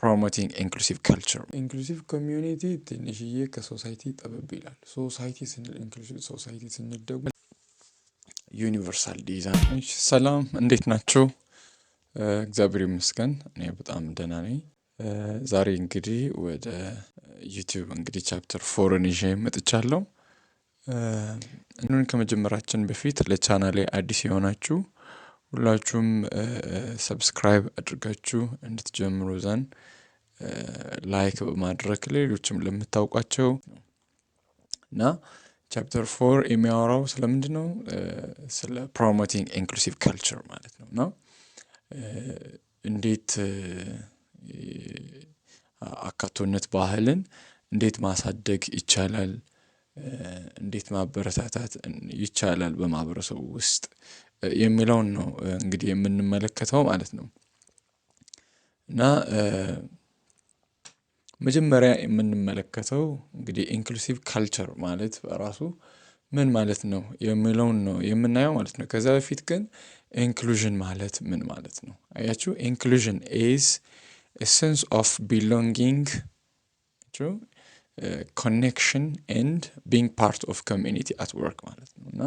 promoting inclusive culture inclusive community ትንሽዬ ከሶሳይቲ ጠበብ ይላል ሶሳይቲ ስንል inclusive society ስንል ደግሞ ዩኒቨርሳል ዲዛይን ሰላም እንዴት ናችሁ እግዚአብሔር ይመስገን እኔ በጣም ደህና ነኝ ዛሬ እንግዲህ ወደ ዩቲዩብ እንግዲህ ቻፕተር 4 ይዤ መጥቻለሁ እኑን ከመጀመራችን በፊት ለቻናሌ አዲስ የሆናችሁ ሁላችሁም ሰብስክራይብ አድርጋችሁ እንድትጀምሩ ዘንድ ላይክ በማድረግ ሌሎችም ለምታውቋቸው እና ቻፕተር 4 የሚያወራው ስለምንድነው ስለ promoting inclusive culture ማለት ነውና እንዴት አካቶነት ባህልን እንዴት ማሳደግ ይቻላል እንዴት ማበረታታት ይቻላል በማህበረሰቡ ውስጥ የሚለውን ነው እንግዲህ የምንመለከተው ማለት ነው እና መጀመሪያ የምንመለከተው እንግዲህ ኢንክሉሲቭ ካልቸር ማለት በራሱ ምን ማለት ነው የሚለውን ነው የምናየው ማለት ነው ከዛ በፊት ግን ኢንክሉዥን ማለት ምን ማለት ነው አያችሁ ኢንክሉዥን is a sense of belonging to connection and being part of community at work ማለት ነውና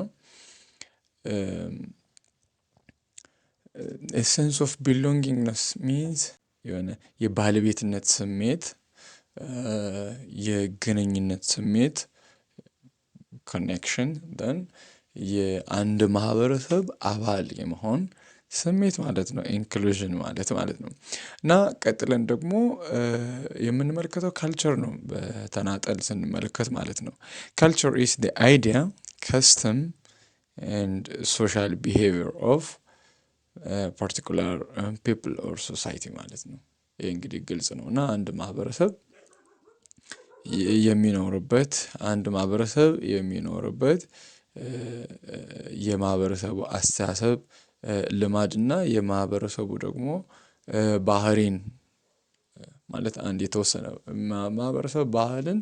a sense of belongingness means የሆነ የባለቤትነት ስሜት የግንኙነት ስሜት connection then የአንድ ማህበረሰብ አባል የመሆን ስሜት ማለት ነው ኢንክሉዥን ማለት ነው እና ቀጥለን ደግሞ የምንመለከተው ካልቸር ነው በተናጠል ስንመለከት ማለት ነው culture is the idea custom and social behavior of particular people or society ማለት ነው ይሄ እንግዲህ ግልጽ ነውና አንድ ማህበረሰብ የሚኖርበት የማህበረሰቡ አስተሳሰብ ልማድና የማህበረሰቡ ደግሞ ባህሪን ማለት አንድ የተወሰነ ማህበረሰብ ባህልን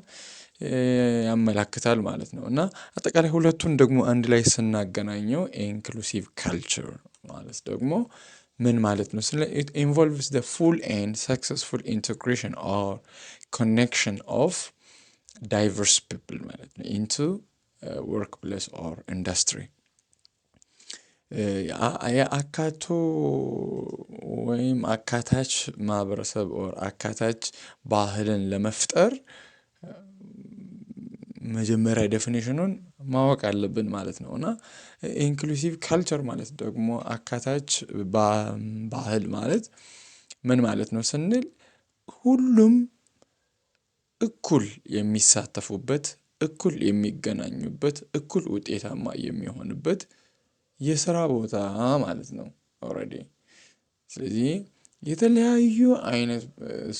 ያመላክታል ማለት ነው እና አጠቃላይ ሁለቱን ደግሞ አንድ ላይ ስናገናኘው ኢንክሉሲቭ ካልቸር ማለት ደግሞ ምን ማለት ነው it involves the full and successful integration or connection of diverse people ማለት ነው into workplace or industry አካቶ ወይም አካታች ማህበረሰብ or አካታች ባህልን ለመፍጠር መጀመሪያ ዴፊኒሽኑን ማወቅ አለብን ማለት ነውና ኢንክሉሲቭ ካልቸር ማለት ደግሞ አካታች ባህል ማለት ምን ማለት ነው ስንል ሁሉም እኩል የሚሳተፉበት እኩል የሚገናኙበት እኩል ውጤታማ የሚሆንበት የሥራ ቦታ ማለት ነው already ስለዚህ የተለያዩ አይነት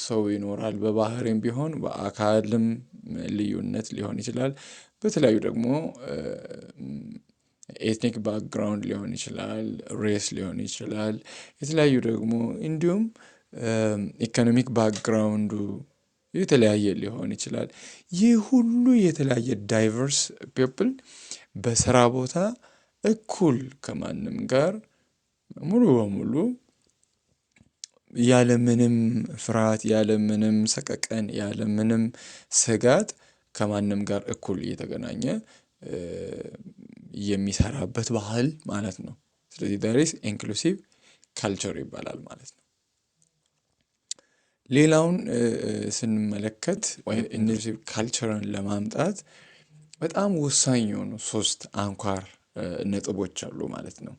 ሰው ይኖራል በባህሪም ቢሆን በአካልም ልዩነት ሊሆን ይችላል በተለያዩ ደግሞ ኤትኒክ ባክግራውንድ ሊሆን ይችላል ሬስ ሊሆን ይችላል የተለያዩ ደግሞ እንዲሁም ኢኮኖሚክ ባክግራውንዱ የተለያየ ሊሆን ይችላል ይህ ሁሉ የተለያየ ዳይቨርስ ፒፕል በሥራ ቦታ እኩል ከማንም ጋር ሙሉ በሙሉ ያለምንም ፍርሃት ያለምንም ሰቀቀን ያለምንም ስጋት ከማንም ጋር እኩል እየተገናኘ የሚሰራበት ባህል ማለት ነው ስለዚህ there is inclusive culture ይባላል ማለት ነው ሌላውን ስንመለከት inclusive cultureን ለማምጣት በጣም ወሳኝ የሆኑ 3 አንኳር ነጥቦች አሉ ማለት ነው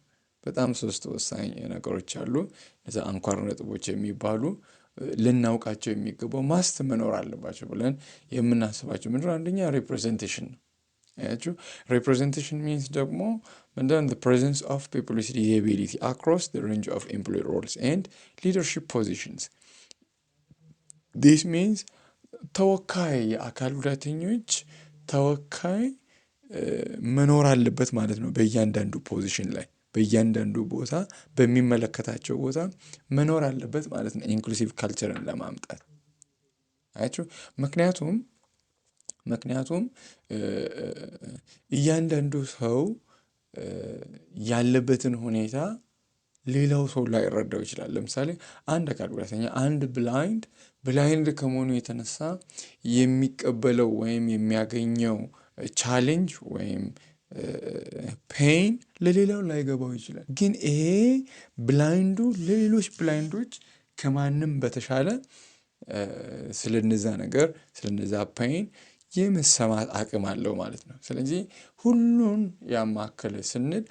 በጣም 3 ወሳኝ ነገሮች አሉ እዛ አንኳር ነጥቦች የሚባሉ ልናውቃቸው የሚገባው ማስት መኖር አለባቸው ብለን የምናስባቸው ምንድነው አንደኛ representation ነው አያችሁ representation means ደግሞ ምንድነው the presence of people with disability across the range of employee roles and leadership positions this means ተወካይ የአካል ጉዳተኞች ተወካይ መኖር አለበት ማለት ነው በእያንዳንዱ ፖዚሽን ላይ በእያንዳንዱ ቦታ በሚመለከታቸው ቦታ መኖር አለበት ማለት ነው ኢንክሉሲቭ ካልቸርን ለማምጣት አያችሁ ምክንያቱም እያንዳንዱ ሰው ያለበትን ሁኔታ ሌላው ሰው ላይረዳው ይችላል። ለምሳሌ አንድ አካል ጉዳተኛ አንድ ብላይንድ ከመሆኑ የተነሳ የሚቀበለው ወይም የሚያገኘው ቻሌንጅ ወይም ፔን ለሌላው ላይገባው ይችላል። ግን ይሄ ብላይንዱ ለሌሎች ብላይንዶች ከማንም በተሻለ ስለነዛ ነገር ስለነዛ ፔን የመሰማት አቅም አለው ማለት ነው። ስለዚህ ሁሉን ያማከለ ስንል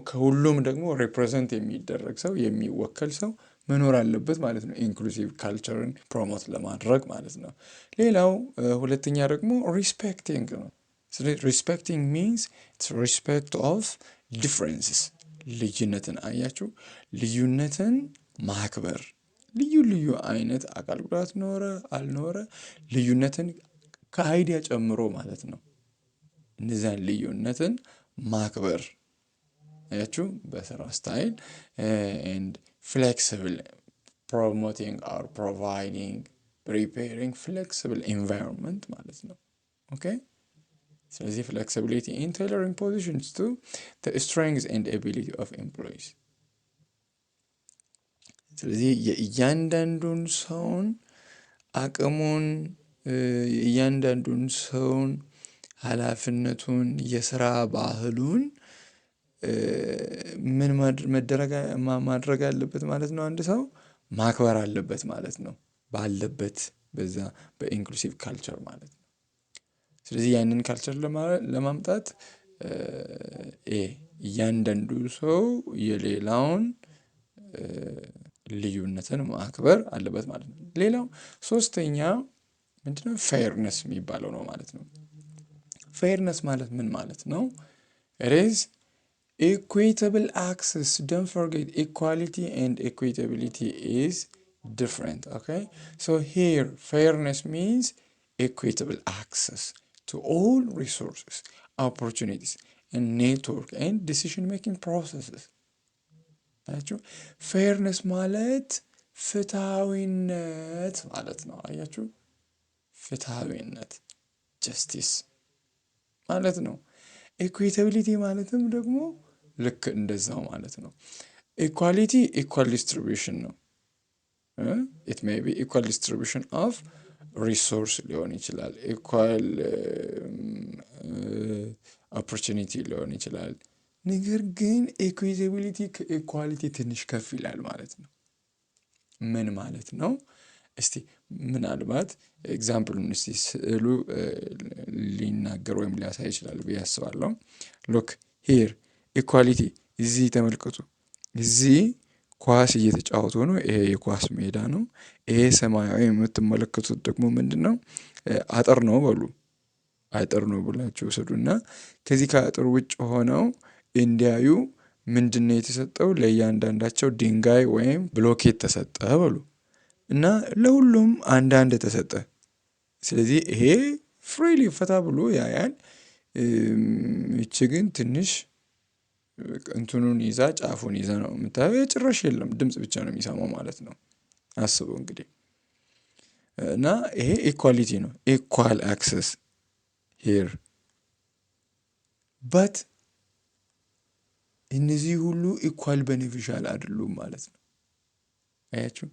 ከሁሉም ደግሞ ሪፕሬዘንት የሚደረግ ሰው የሚወከል ሰው መኖር አለበት ማለት ነው። ኢንክሉሲቭ ካልቸርን ፕሮሞት ለማድረግ ማለት ነው። ሌላው ሁለተኛ ደግሞ ሪስፔክቲንግ ነው። ስለዚህ ሪስፔክቲንግ ሚንስ ሪስፔክት ኦፍ ዲፍረንስስ፣ ልዩነትን አያችሁ፣ ልዩነትን ማክበር። ልዩ አይነት አካል ጉዳት ኖረ አልኖረ ልዩነትን ከአይዲያ ጨምሮ ማለት ነው። እነዚያን ልዩነትን ማክበር አያችሁ፣ በስራ ስታይል ኤንድ ፍሌክሲብል ፕሮሞቲንግ ኦር ፕሮቫይዲንግ ፕሪፔሪንግ ፍሌክሲብል ኤንቫይሮንመንት ማለት ነው። ኦኬ። ስለዚህ ፍሌክሲቢሊቲ ኢን ቴይለሪንግ ፖዚሽንስ ቱ ዘ ስትሬንግዝ ኤንድ ኤቢሊቲ ኦፍ ኤምፕሎይስ። ስለዚህ የእያንዳንዱን ሰውን አቅሙን የእያንዳንዱን ሰውን ኃላፊነቱን የስራ ባህሉን ምን ማድረግ አለበት ማለት ነው። አንድ ሰው ማክበር አለበት ማለት ነው። ባለበት በዛ በኢንክሉሲቭ ካልቸር ማለት ነው። ስለዚህ ያንን ካልቸር ለማምጣት እያንዳንዱ ሰው የሌላውን ልዩነትን ማክበር አለበት ማለት ነው። ሌላው ሶስተኛ ምንድነው? ፌርነስ የሚባለው ነው ማለት ነው። ፌርነስ ማለት ምን ማለት ነው? it is equitable access. Don't forget, equality and equitability is different. Okay, so here fairness means equitable access to all resources, opportunities and network and decision making processes. አያችሁ፣ ፌርነስ ማለት ፍትሃዊነት ማለት ነው። አያችሁ፣ ፍትሃዊነት ጀስቲስ ማለት ነው። ኢኩዊታቢሊቲ ማለትም ደግሞ ልክ እንደዛው ማለት ነው። ኢኳሊቲ ኢኳል ዲስትሪቢዩሽን ነው። ኢት ሜይ ቢ ኢኳል ዲስትሪቢዩሽን ኦፍ ሪሶርስ ሊሆን ይችላል። ኢኳል ኦፖርቹኒቲ ሊሆን ይችላል። ነገር ግን ኢኩዊታቢሊቲ ከኢኳሊቲ ትንሽ ከፍ ይላል ማለት ነው። ምን ማለት ነው? እስቲ ምናልባት ኤግዛምፕሉን እስቲ ስዕሉ ሊናገር ወይም ሊያሳይ ይችላል ብዬ አስባለሁ። ሉክ ሂር ኢኳሊቲ፣ እዚህ ተመልከቱ። እዚህ ኳስ እየተጫወቱ ነው። ይሄ የኳስ ሜዳ ነው። ይሄ ሰማያዊ የምትመለከቱት ደግሞ ምንድን ነው? አጥር ነው በሉ። አጥር ነው ብላችሁ ውሰዱና ከዚህ ከአጥር ውጭ ሆነው እንዲያዩ ምንድነው የተሰጠው? ለእያንዳንዳቸው ድንጋይ ወይም ብሎኬት ተሰጠ በሉ እና ለሁሉም አንዳንድ ተሰጠ። ስለዚህ ይሄ ፍሪሊ ፈታ ብሎ ያያል። ይቺ ግን ትንሽ እንትኑን ይዛ ጫፉን ይዛ ነው የምታየው። ጭራሽ የለም፣ ድምፅ ብቻ ነው የሚሰማው ማለት ነው። አስቡ እንግዲህ። እና ይሄ ኢኳሊቲ ነው፣ ኢኳል አክሰስ ሂር በት እነዚህ ሁሉ ኢኳል ቤኔፊሻል አይደሉም ማለት ነው። አያችሁ፣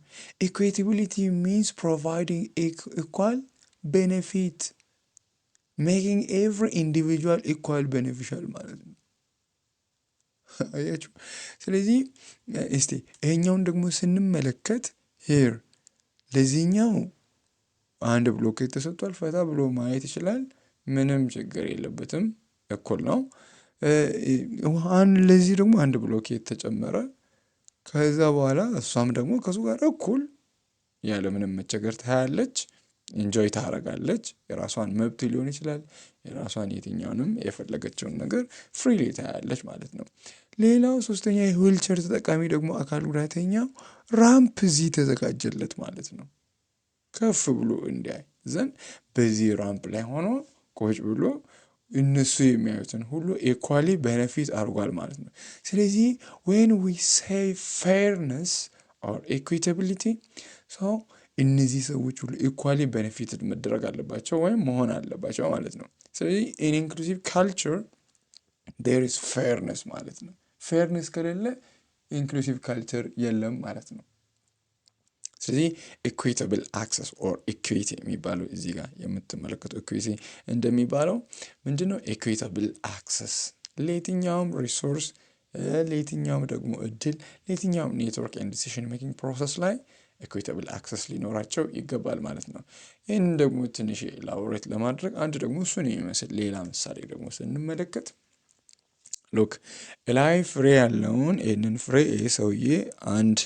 ኢኩዊታቢሊቲ ሚንስ ፕሮቫይዲንግ ኢኳል ቤኔፊት ሜኪንግ ኤቭሪ ኢንዲቪጁዋል ኢኳል ቤኔፊሻል ማለት ነው። አያችሁ። ስለዚህ እስቲ ይሄኛውን ደግሞ ስንመለከት ሂር ለዚህኛው አንድ ብሎኬት ተሰጥቷል። ፈታ ብሎ ማየት ይችላል። ምንም ችግር የለበትም፣ እኩል ነው። ለዚህ ደግሞ አንድ ብሎኬት ተጨመረ። ከዛ በኋላ እሷም ደግሞ ከሱ ጋር እኩል ያለምንም መቸገር ታያለች፣ ኢንጆይ ታደርጋለች። የራሷን መብት ሊሆን ይችላል፣ የራሷን የትኛውንም የፈለገችውን ነገር ፍሪሊ ታያለች ማለት ነው። ሌላው ሶስተኛ የዊልቸር ተጠቃሚ ደግሞ አካል ጉዳተኛው ራምፕ እዚህ ተዘጋጀለት ማለት ነው። ከፍ ብሎ እንዲያይ ዘንድ በዚህ ራምፕ ላይ ሆኖ ቁጭ ብሎ እነሱ የሚያዩትን ሁሉ ኢኳሊ ቤኔፊት አድርጓል ማለት ነው። ስለዚህ ዌን ዊ ሴይ ፌርነስ ኦር ኢኩዊታቢሊቲ ሰው እነዚህ ሰዎች ሁሉ ኢኳሊ ቤኔፊትድ መደረግ አለባቸው ወይም መሆን አለባቸው ማለት ነው። ስለዚህ ኢን ኢንክሉሲቭ ካልቸር ዴር ኢዝ ፌርነስ ማለት ነው። ፌርነስ ከሌለ ኢንክሉሲቭ ካልቸር የለም ማለት ነው። ስለዚህ ኢኩዊታብል አክሰስ ኦር ኢኩዊቲ የሚባለው እዚህ ጋር የምትመለከቱ ኢኩዊቲ እንደሚባለው ምንድነው? ኢኩዊታብል አክሰስ ለየትኛውም ሪሶርስ፣ ለየትኛውም ደግሞ እድል፣ ለየትኛውም ኔትወርክ ኤንድ ዲሲሽን ሜኪንግ ፕሮሰስ ላይ ኢኩዊታብል አክሰስ ሊኖራቸው ይገባል ማለት ነው። ይህንን ደግሞ ትንሽ ላቦሬት ለማድረግ አንድ ደግሞ እሱን የሚመስል ሌላ ምሳሌ ደግሞ ስንመለከት ሉክ ላይ ፍሬ ያለውን ይህንን ፍሬ ይህ ሰውዬ አንድ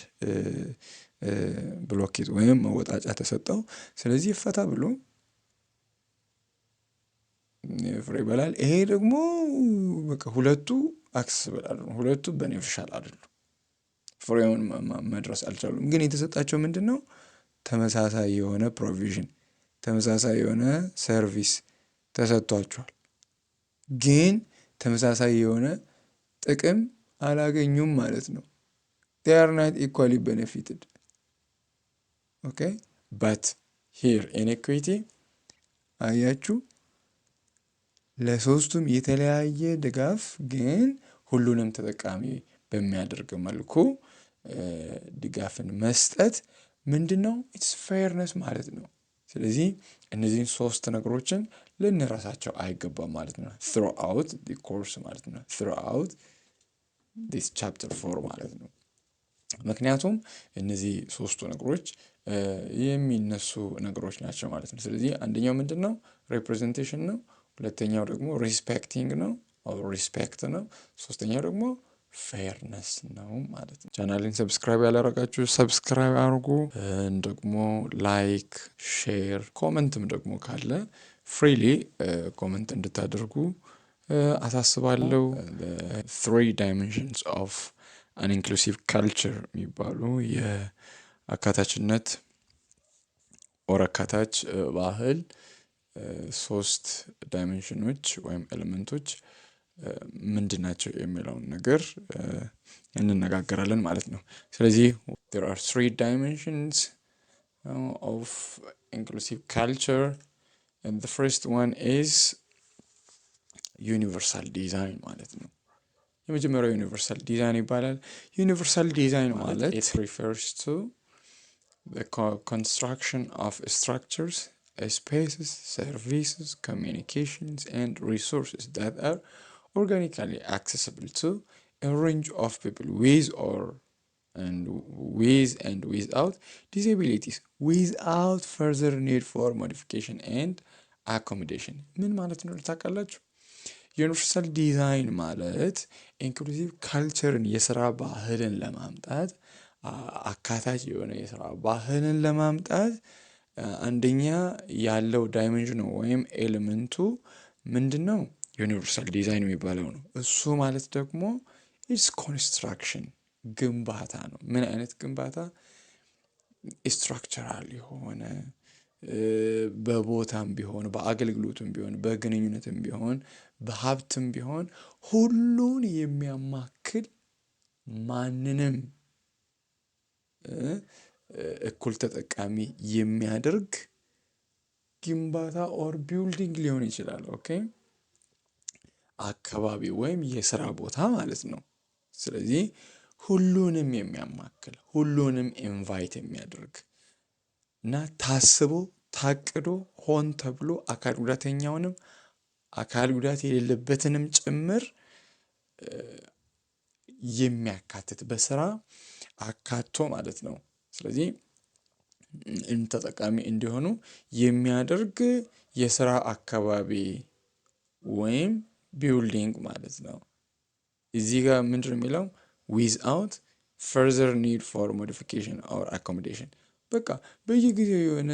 ብሎኬት ወይም መወጣጫ ተሰጠው። ስለዚህ ፈታ ብሎ ፍሬ ይበላል። ይሄ ደግሞ በቃ ሁለቱ አክሰስብል አይደሉም፣ ሁለቱ ቤኔፊሻል አይደሉም። ፍሬውን መድረስ አልቻሉም። ግን የተሰጣቸው ምንድን ነው? ተመሳሳይ የሆነ ፕሮቪዥን፣ ተመሳሳይ የሆነ ሰርቪስ ተሰጥቷቸዋል። ግን ተመሳሳይ የሆነ ጥቅም አላገኙም ማለት ነው። they are not equally benefited. okay but here in equity አያችሁ ለሶስቱም የተለያየ ድጋፍ ግን ሁሉንም ተጠቃሚ በሚያደርግ መልኩ ድጋፍን መስጠት ምንድነው? ኢትስ ፌርነስ ማለት ነው። ስለዚህ እነዚህን ሶስት ነገሮችን ልንረሳቸው አይገባም ማለት ነው። throughout the course ማለት ነው። throughout this chapter 4 ማለት ነው። ምክንያቱም እነዚህ ሶስቱ ነገሮች የሚነሱ ነገሮች ናቸው ማለት ነው። ስለዚህ አንደኛው ምንድነው? ሪፕሬዘንቴሽን ነው። ሁለተኛው ደግሞ ሪስፔክቲንግ ነው ሪስፔክት ነው። ሶስተኛው ደግሞ ፌርነስ ነው ማለት ነው። ቻናሌን ሰብስክራይብ ያላረጋችሁ ሰብስክራይብ አድርጉ። ደግሞ ላይክ፣ ሼር፣ ኮመንትም ደግሞ ካለ ፍሪሊ ኮመንት እንድታደርጉ አሳስባለሁ። three dimensions of an inclusive culture የሚባሉ የአካታችነት ኦር አካታች ባህል ሶስት ዳይሜንሽኖች ወይም ኤሌመንቶች ምንድን ናቸው የሚለውን ነገር እንነጋገራለን ማለት ነው። ስለዚህ there are three dimensions of inclusive culture and the first one is universal design ማለት ነው። የመጀመሪያው ዩኒቨርሳል ዲዛይን ይባላል። ዩኒቨርሳል ዲዛይን ማለት it refers to the construction of structures, spaces, services, communications and resources that are organically accessible to a range of people with and without disabilities without further need for modification and accommodation። ምን ማለት ነው ታውቃላችሁ? ዩኒቨርሳል ዲዛይን ማለት ኢንክሉሲቭ ካልቸርን የስራ ባህልን ለማምጣት አካታች የሆነ የስራ ባህልን ለማምጣት አንደኛ ያለው ዳይሜንሽን ወይም ኤሌመንቱ ምንድነው? ዩኒቨርሳል ዲዛይን የሚባለው ነው። እሱ ማለት ደግሞ ኢትስ ኮንስትራክሽን ግንባታ ነው። ምን አይነት ግንባታ? ስትራክቸራል የሆነ በቦታም ቢሆን በአገልግሎትም ቢሆን በግንኙነትም ቢሆን በሀብትም ቢሆን ሁሉን የሚያማክል ማንንም እኩል ተጠቃሚ የሚያደርግ ግንባታ ኦር ቢልዲንግ ሊሆን ይችላል። ኦኬ አካባቢ ወይም የስራ ቦታ ማለት ነው። ስለዚህ ሁሉንም የሚያማክል ሁሉንም ኢንቫይት የሚያደርግ እና ታስቦ ታቅዶ ሆን ተብሎ አካል ጉዳተኛውንም አካል ጉዳት የሌለበትንም ጭምር የሚያካትት በስራ አካቶ ማለት ነው። ስለዚህ ተጠቃሚ እንዲሆኑ የሚያደርግ የስራ አካባቢ ወይም ቢልዲንግ ማለት ነው። እዚህ ጋር ምንድነው የሚለው? without further need for modification or accommodation። በቃ በየጊዜው የሆነ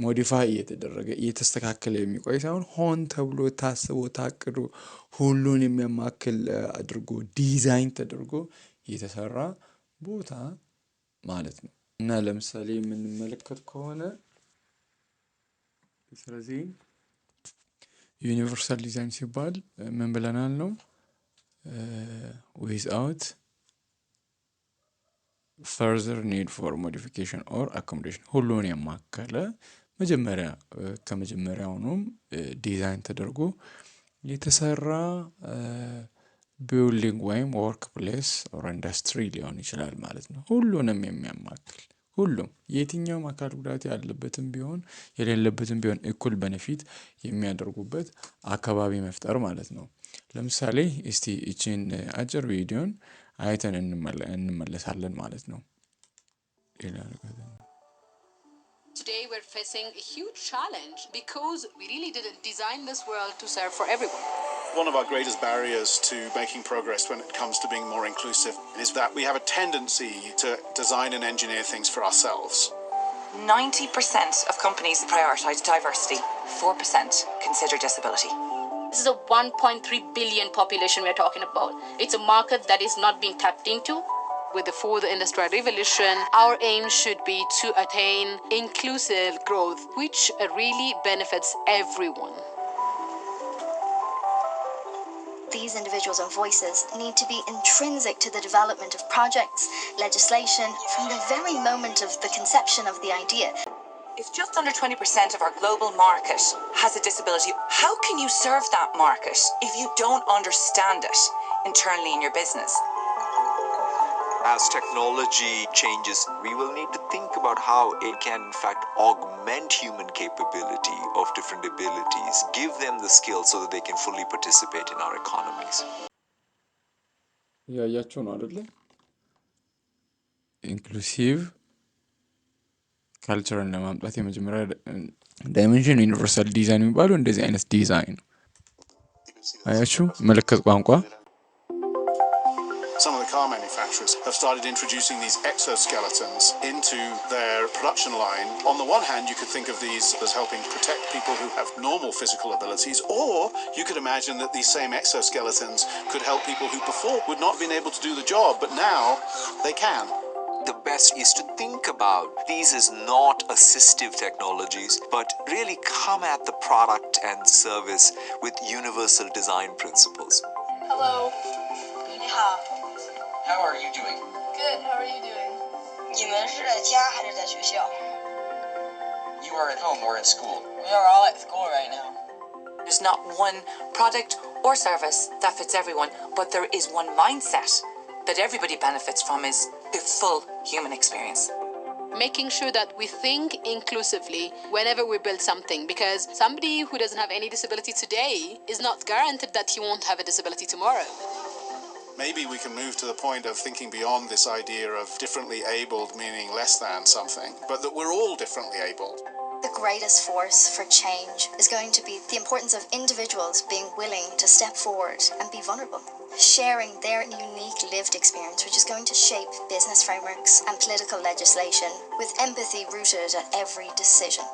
ሞዲፋይ እየተደረገ እየተስተካከለ የሚቆይ ሳይሆን ሆን ተብሎ ታስቦ ታቅዶ ሁሉን የሚያማክል አድርጎ ዲዛይን ተደርጎ የተሰራ ቦታ ማለት ነው። እና ለምሳሌ የምንመለከት ከሆነ ስለዚህ ዩኒቨርሳል ዲዛይን ሲባል ምን ብለናል ነው? without further need for modification or accommodation ሁሉን ያማከለ ከመጀመሪያውኑም ዲዛይን ተደርጎ የተሰራ ቢልዲንግ ወይም ወርክ ፕሌስ ኦር ኢንዱስትሪ ሊሆን ይችላል ማለት ነው። ሁሉንም የሚያማክል ሁሉም የትኛውም አካል ጉዳት ያለበትም ቢሆን የሌለበትም ቢሆን እኩል ቤኔፊት የሚያደርጉበት አካባቢ መፍጠር ማለት ነው። ለምሳሌ እስቲ እቺን አጭር ቪዲዮን አይተን እንመለሳለን ማለት ነው። Today we're facing a huge challenge because we really didn't design this world to serve for everyone. One of our greatest barriers to making progress when it comes to being more inclusive is that we have a tendency to design and engineer things for ourselves. 90% of companies prioritize diversity, 4% consider disability. This is a 1.3 billion population we're talking about. It's a market that is not being tapped into. With the fourth industrial revolution, our aim should be to attain inclusive growth, which really benefits everyone. These individuals and voices need to be intrinsic to the development of projects, legislation, from the very moment of the conception of the idea. If just under 20% of our global market has a disability, how can you serve that market if you don't understand it internally in your business? As technology changes, we will need to think about how it can in fact augment human capability of different abilities, give them the skills so that they can fully participate in our economies. ያያችሁ ነው አይደለ? ኢንክሉሲቭ ካልቸርን ለማምጣት የመጀመሪያ ዳይሜንሽን ዩኒቨርሳል ዲዛይን የሚባለው እንደዚህ አይነት ዲዛይን ነው። አያችሁ ምልክት ቋንቋ Some of the car manufacturers have started introducing these exoskeletons into their production line. On the one hand, you could think of these as helping protect people who have normal physical abilities, or you could imagine that these same exoskeletons could help people who before would not have been able to do the job, but now they can. The best is to think about these as not assistive technologies, but really come at the product and service with universal design principles. Hello. How are you doing? Good. How are you doing? 你们是在家还是在学校? You are at home or at school? We are all at school right now. There's not one product or service that fits everyone, but there is one mindset that everybody benefits from, is the full human experience. Making sure that we think inclusively whenever we build something, because somebody who doesn't have any disability today is not guaranteed that he won't have a disability tomorrow. Maybe we can move to the point of thinking beyond this idea of differently abled meaning less than something, but that we're all differently abled. The greatest force for change is going to be the importance of individuals being willing to step forward and be vulnerable, sharing their unique lived experience, which is going to shape business frameworks and political legislation with empathy rooted at every decision.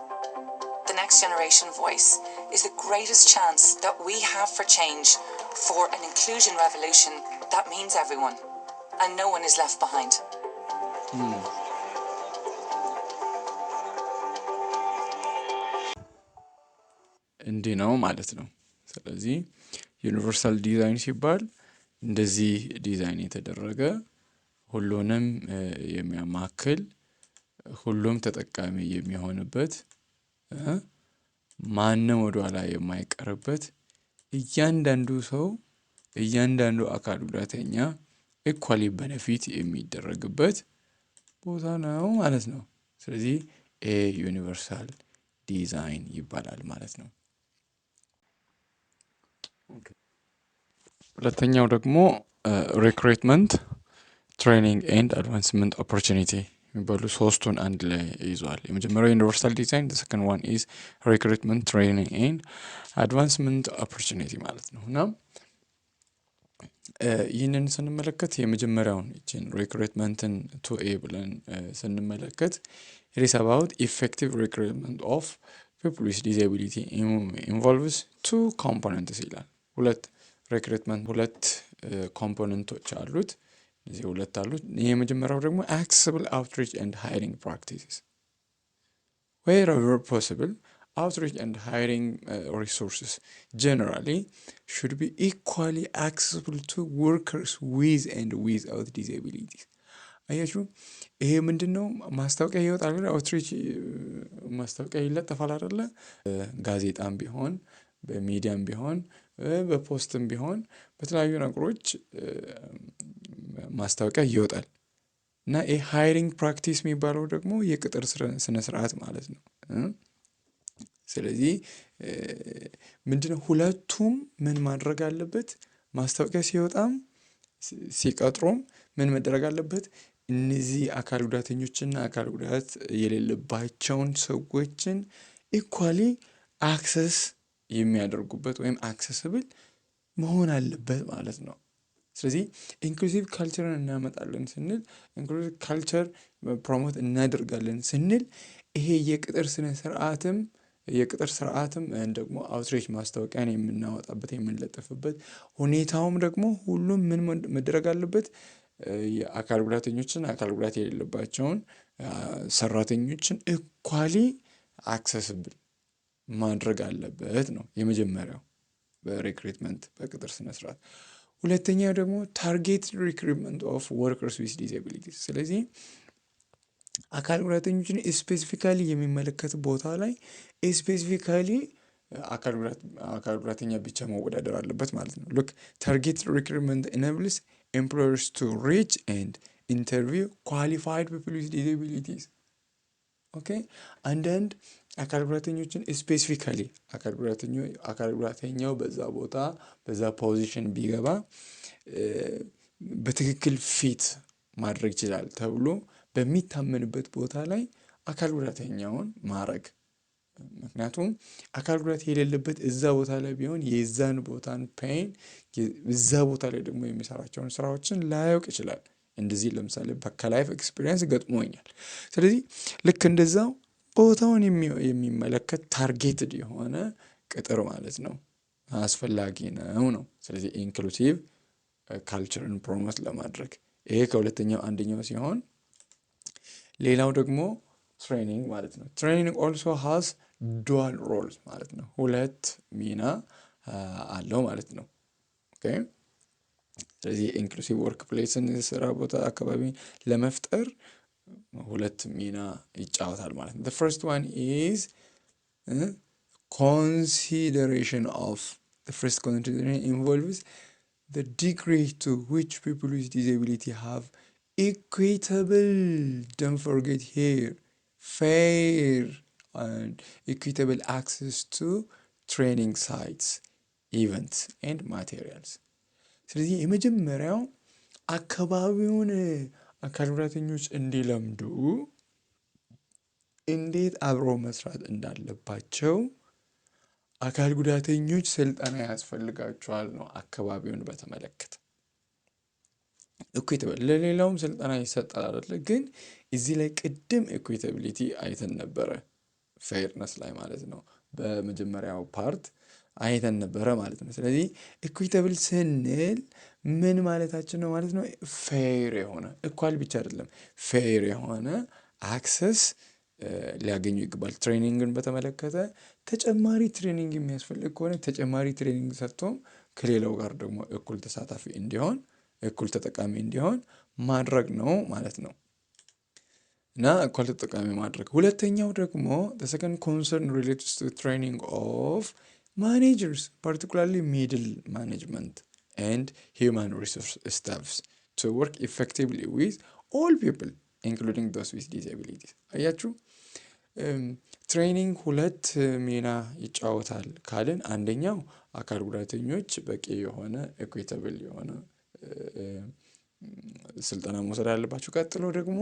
The next generation voice is the greatest chance that we have for change, for an inclusion revolution that means everyone, and no one is left behind. እንዲህ ነው ማለት ነው። ስለዚህ ዩኒቨርሳል ዲዛይን ሲባል እንደዚህ ዲዛይን የተደረገ ሁሉንም የሚያማክል ሁሉም ተጠቃሚ የሚሆንበት ማንም ወደ ኋላ የማይቀርበት እያንዳንዱ ሰው እያንዳንዱ አካል ጉዳተኛ ኢኳሊ ቤኔፊት የሚደረግበት ቦታ ነው ማለት ነው። ስለዚህ ዩኒቨርሳል ዲዛይን ይባላል ማለት ነው። ሁለተኛው ደግሞ ሪክሩትመንት ትሬኒንግ ኤንድ አድቫንስመንት ኦፖርቹኒቲ የሚባሉ ሶስቱን አንድ ላይ ይዟል። የመጀመሪያው ዩኒቨርሳል ዲዛይን፣ the second one is recruitment training and advancement opportunity ማለት ነው። እና ይህንን ስንመለከት የመጀመሪያውን ይችን ሪክሩትመንትን 2A ብለን ስንመለከት it is about effective recruitment of people with disability involves two components ይላል። ሁለት ሪክሩትመንት ሁለት ኮምፖነንቶች አሉት። እዚህ ሁለት አሉት። የመጀመሪያው ደግሞ accessible outreach and hiring practices wherever possible outreach and hiring resources generally should be equally accessible to workers with and without disabilities. አያችሁ ይሄ ምንድነው? ማስታወቂያ ይወጣል አይደል? አውትሪች ማስታወቂያ ይለጠፋል አይደል? ጋዜጣም ቢሆን በሚዲያም ቢሆን በፖስትም ቢሆን በተለያዩ ነገሮች ማስታወቂያ ይወጣል። እና ይሄ ሃይሪንግ ፕራክቲስ የሚባለው ደግሞ የቅጥር ስነ ስርዓት ማለት ነው። ስለዚህ ምንድነው ሁለቱም ምን ማድረግ አለበት? ማስታወቂያ ሲወጣም ሲቀጥሩም ምን መደረግ አለበት? እነዚህ አካል ጉዳተኞችና አካል ጉዳት የሌለባቸውን ሰዎችን ኢኳሊ አክሰስ የሚያደርጉበት ወይም አክሰስብል መሆን አለበት ማለት ነው። ስለዚህ ኢንክሉሲቭ ካልቸርን እናመጣለን ስንል ኢንክሉሲቭ ካልቸር ፕሮሞት እናደርጋለን ስንል ይሄ የቅጥር ስርዓትም ደግሞ አውትሪች ማስታወቂያን የምናወጣበት የምንለጥፍበት ሁኔታውም ደግሞ ሁሉም ምን መደረግ አለበት? የአካል ጉዳተኞችን አካል ጉዳት የሌለባቸውን ሰራተኞችን ኢኳሊ አክሰስብል ማድረግ አለበት ነው የመጀመሪያው በሪክሩትመንት በቅጥር ስነ ስርዓት። ሁለተኛው ደግሞ ታርጌት ሪክሩትመንት ኦፍ ወርከርስ ዊዝ ዲስኤቢሊቲስ። ስለዚህ አካል ጉዳተኞችን ስፔሲፊካሊ የሚመለከት ቦታ ላይ ስፔሲፊካሊ አካል ጉዳተኛ ብቻ መወዳደር አለበት ማለት ነው። ሉክ ታርጌት ሪክሩትመንት ኢኔብልስ ኤምፕሎየርስ ቱ ሪች ኤንድ ኢንተርቪው ኳሊፋይድ ፒፕል ዊዝ ዲስኤቢሊቲስ። ኦኬ አንዳንድ አካል ጉዳተኞችን ስፔሲፊካሊ አካል ጉዳተኛው በዛ ቦታ በዛ ፖዚሽን ቢገባ በትክክል ፊት ማድረግ ይችላል ተብሎ በሚታመንበት ቦታ ላይ አካል ጉዳተኛውን ማድረግ። ምክንያቱም አካል ጉዳት የሌለበት እዛ ቦታ ላይ ቢሆን የዛን ቦታን ፔን እዛ ቦታ ላይ ደግሞ የሚሰራቸውን ስራዎችን ላያውቅ ይችላል። እንደዚህ ለምሳሌ ከላይፍ ኤክስፒሪየንስ ገጥሞኛል። ስለዚህ ልክ እንደዛው ቦታውን የሚመለከት ታርጌትድ የሆነ ቅጥር ማለት ነው አስፈላጊ ነው። ስለዚህ ኢንክሉሲቭ ካልቸርን ፕሮሞት ለማድረግ ይሄ ከሁለተኛው አንደኛው ሲሆን፣ ሌላው ደግሞ ትሬኒንግ ማለት ነው። ትሬኒንግ ኦልሶ ሃዝ ዱዋል ሮልስ ማለት ነው። ሁለት ሚና አለው ማለት ነው። ኦኬ ስለዚህ ኢንክሉሲቭ ወርክ ፕሌስን ስራ ቦታ አካባቢ ለመፍጠር ሁለት ሚና ይጫወታል ማለት ነው። the first one is consideration involves the degree to which people with disability have equitable, don't forget here, fair and equitable access to training sites, events and materials. ስለዚህ የመጀመሪያው አካባቢውን አካል ጉዳተኞች እንዲለምዱ እንዴት አብሮ መስራት እንዳለባቸው አካል ጉዳተኞች ስልጠና ያስፈልጋቸዋል ነው። አካባቢውን በተመለከተ ኢኩዊታብል ለሌላውም ስልጠና ይሰጣል አይደለ? ግን እዚህ ላይ ቅድም ኢኩዊታቢሊቲ አይተን ነበረ፣ ፌርነስ ላይ ማለት ነው። በመጀመሪያው ፓርት አይተን ነበረ ማለት ነው። ስለዚህ ኢኩዊታብል ስንል ምን ማለታችን ነው ማለት ነው? ፌር የሆነ ኢኳል ብቻ አይደለም፣ ፌር የሆነ አክሰስ ሊያገኙ ይገባል። ትሬኒንግን በተመለከተ ተጨማሪ ትሬኒንግ የሚያስፈልግ ከሆነ ተጨማሪ ትሬኒንግ ሰጥቶም ከሌላው ጋር ደግሞ እኩል ተሳታፊ እንዲሆን እኩል ተጠቃሚ እንዲሆን ማድረግ ነው ማለት ነው። እና እኩል ተጠቃሚ ማድረግ። ሁለተኛው ደግሞ the second concern relates to training of managers, particularly middle management and human resource staffs to work effectively with all people including those with disabilities. አያችሁ ትሬኒንግ ሁለት ሚና ይጫወታል ካልን አንደኛው አካል ጉዳተኞች በቂ የሆነ ኢኩዊታብል የሆነ ስልጠና መውሰድ አለባቸው። ቀጥሎ ደግሞ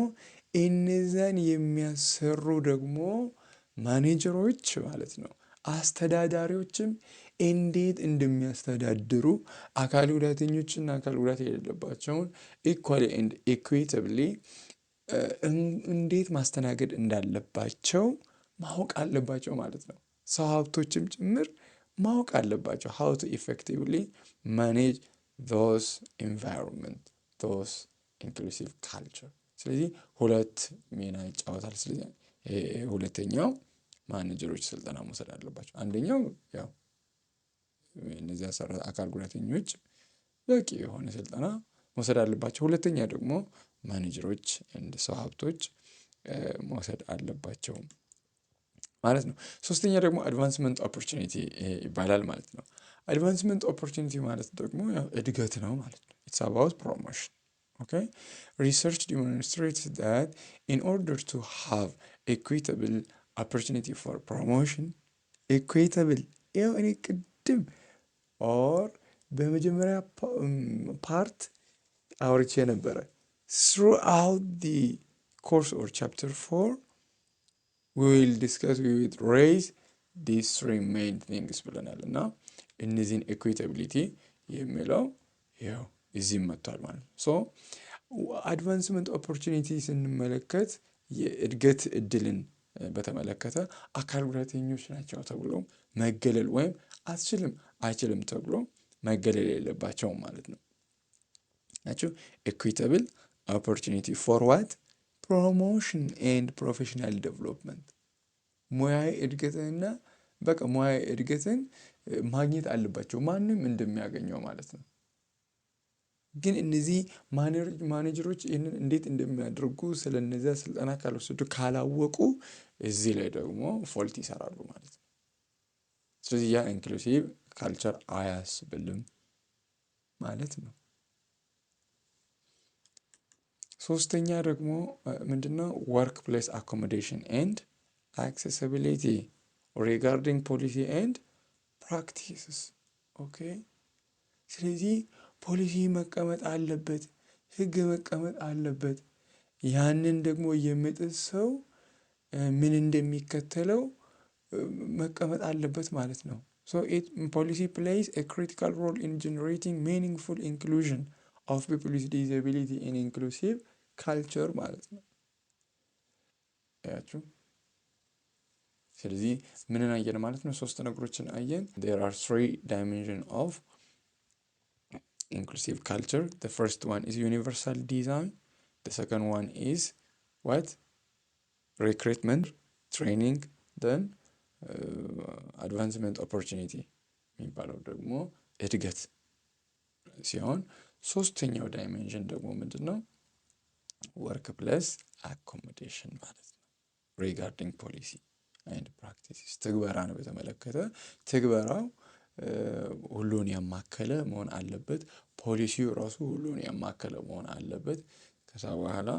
እነዛን የሚያሰሩ ደግሞ ማኔጀሮች ማለት ነው፣ አስተዳዳሪዎችም እንዴት እንደሚያስተዳድሩ አካል ጉዳተኞችና አካል ጉዳት የሌለባቸውን ኢኳሊ ኤንድ ኢኩዊታብሊ እንዴት ማስተናገድ እንዳለባቸው ማወቅ አለባቸው ማለት ነው። ሰው ሀብቶችም ጭምር ማወቅ አለባቸው how to effectively manage those environment, those inclusive culture። ስለዚህ ሁለት ሚና ይጫወታል። ስለዚህ ሁለተኛው ማኔጀሮች ስልጠና መውሰድ አለባቸው። አንደኛው ያው እነዚያ አካል ጉዳተኞች በቂ የሆነ ስልጠና መውሰድ አለባቸው። ሁለተኛ ደግሞ ማኔጀሮች እንደ ሰው ሀብቶች መውሰድ አለባቸው ማለት ነው። ሶስተኛ ደግሞ አድቫንስመንት ኦፖርቹኒቲ ይባላል ማለት ነው። አድቫንስመንት ኦፖርቹኒቲ ማለት ደግሞ ያው እድገት ነው ማለት ነው። ኢትስ አባውት ፕሮሞሽን ኦኬ። ሪሰርች ዲሞንስትሬትስ ዳት ኢን ኦርደር ቱ ሃቭ ኢኩዊታብል ኦፖርቹኒቲ ፎር ፕሮሞሽን ኢኩዊታብል ያው እኔ ቅድም ኦር በመጀመሪያ ፓርት አውርቼ ነበረ throughout the course or chapter 4 we will discuss, we will raise these three main things ብለናል እና እነዚህን ኤኩዊታቢሊቲ የሚለው ያው እዚህ መጥቷል ማለት ነው። ሶ አድቫንስመንት ኦፖርቹኒቲ ስንመለከት የእድገት እድልን በተመለከተ አካል ጉዳተኞች ናቸው ተብሎ መገለል ወይም አትችልም አይችልም ተብሎ መገለል የለባቸውም ማለት ነው። ናቸው ኤኩዊታብል ኦፖርቹኒቲ ፎር ዋት ፕሮሞሽን ኤንድ ፕሮፌሽናል ዴቨሎፕመንት ሙያዊ እድገትንና በቃ ሙያዊ እድገትን ማግኘት አለባቸው ማንም እንደሚያገኘው ማለት ነው። ግን እነዚህ ማኔጀሮች ይህንን እንዴት እንደሚያደርጉ ስለነዚያ ስልጠና ካልወሰዱ ካላወቁ እዚህ ላይ ደግሞ ፎልት ይሰራሉ ማለት ነው። ስለዚህ ያ ኢንክሉሲቭ ካልቸር አያስብልም ማለት ነው። ሶስተኛ ደግሞ ምንድነው ወርክ ፕሌስ አኮሞዴሽን ኤንድ አክሴሲቢሊቲ ሪጋርዲንግ ፖሊሲ ኤንድ ፕራክቲስስ ኦኬ። ስለዚህ ፖሊሲ መቀመጥ አለበት፣ ህግ መቀመጥ አለበት። ያንን ደግሞ የሚጥስ ሰው ምን እንደሚከተለው መቀመጥ አለበት ማለት ነው። So policy plays a critical role in generating meaningful inclusion of people with disability in inclusive culture ማለት ነው። አያችሁ። ስለዚህ ምንን አየን ማለት ነው? ሶስት ነገሮችን አየን። There are three dimensions of inclusive culture. The first one is universal design. The second one is what? Recruitment, training, then advancement opportunity የሚባለው ደግሞ እድገት ሲሆን ሶስተኛው ዳይሜንሽን ደግሞ ምንድነው? ወርክ ፕሌስ አኮሞዴሽን ማለት ነው። ሪጋርዲንግ ፖሊሲ ኤንድ ፕራክቲስ ትግበራን በተመለከተ ትግበራው ሁሉን ያማከለ መሆን አለበት። ፖሊሲው ራሱ ሁሉን ያማከለ መሆን አለበት። ከዛ በኋላ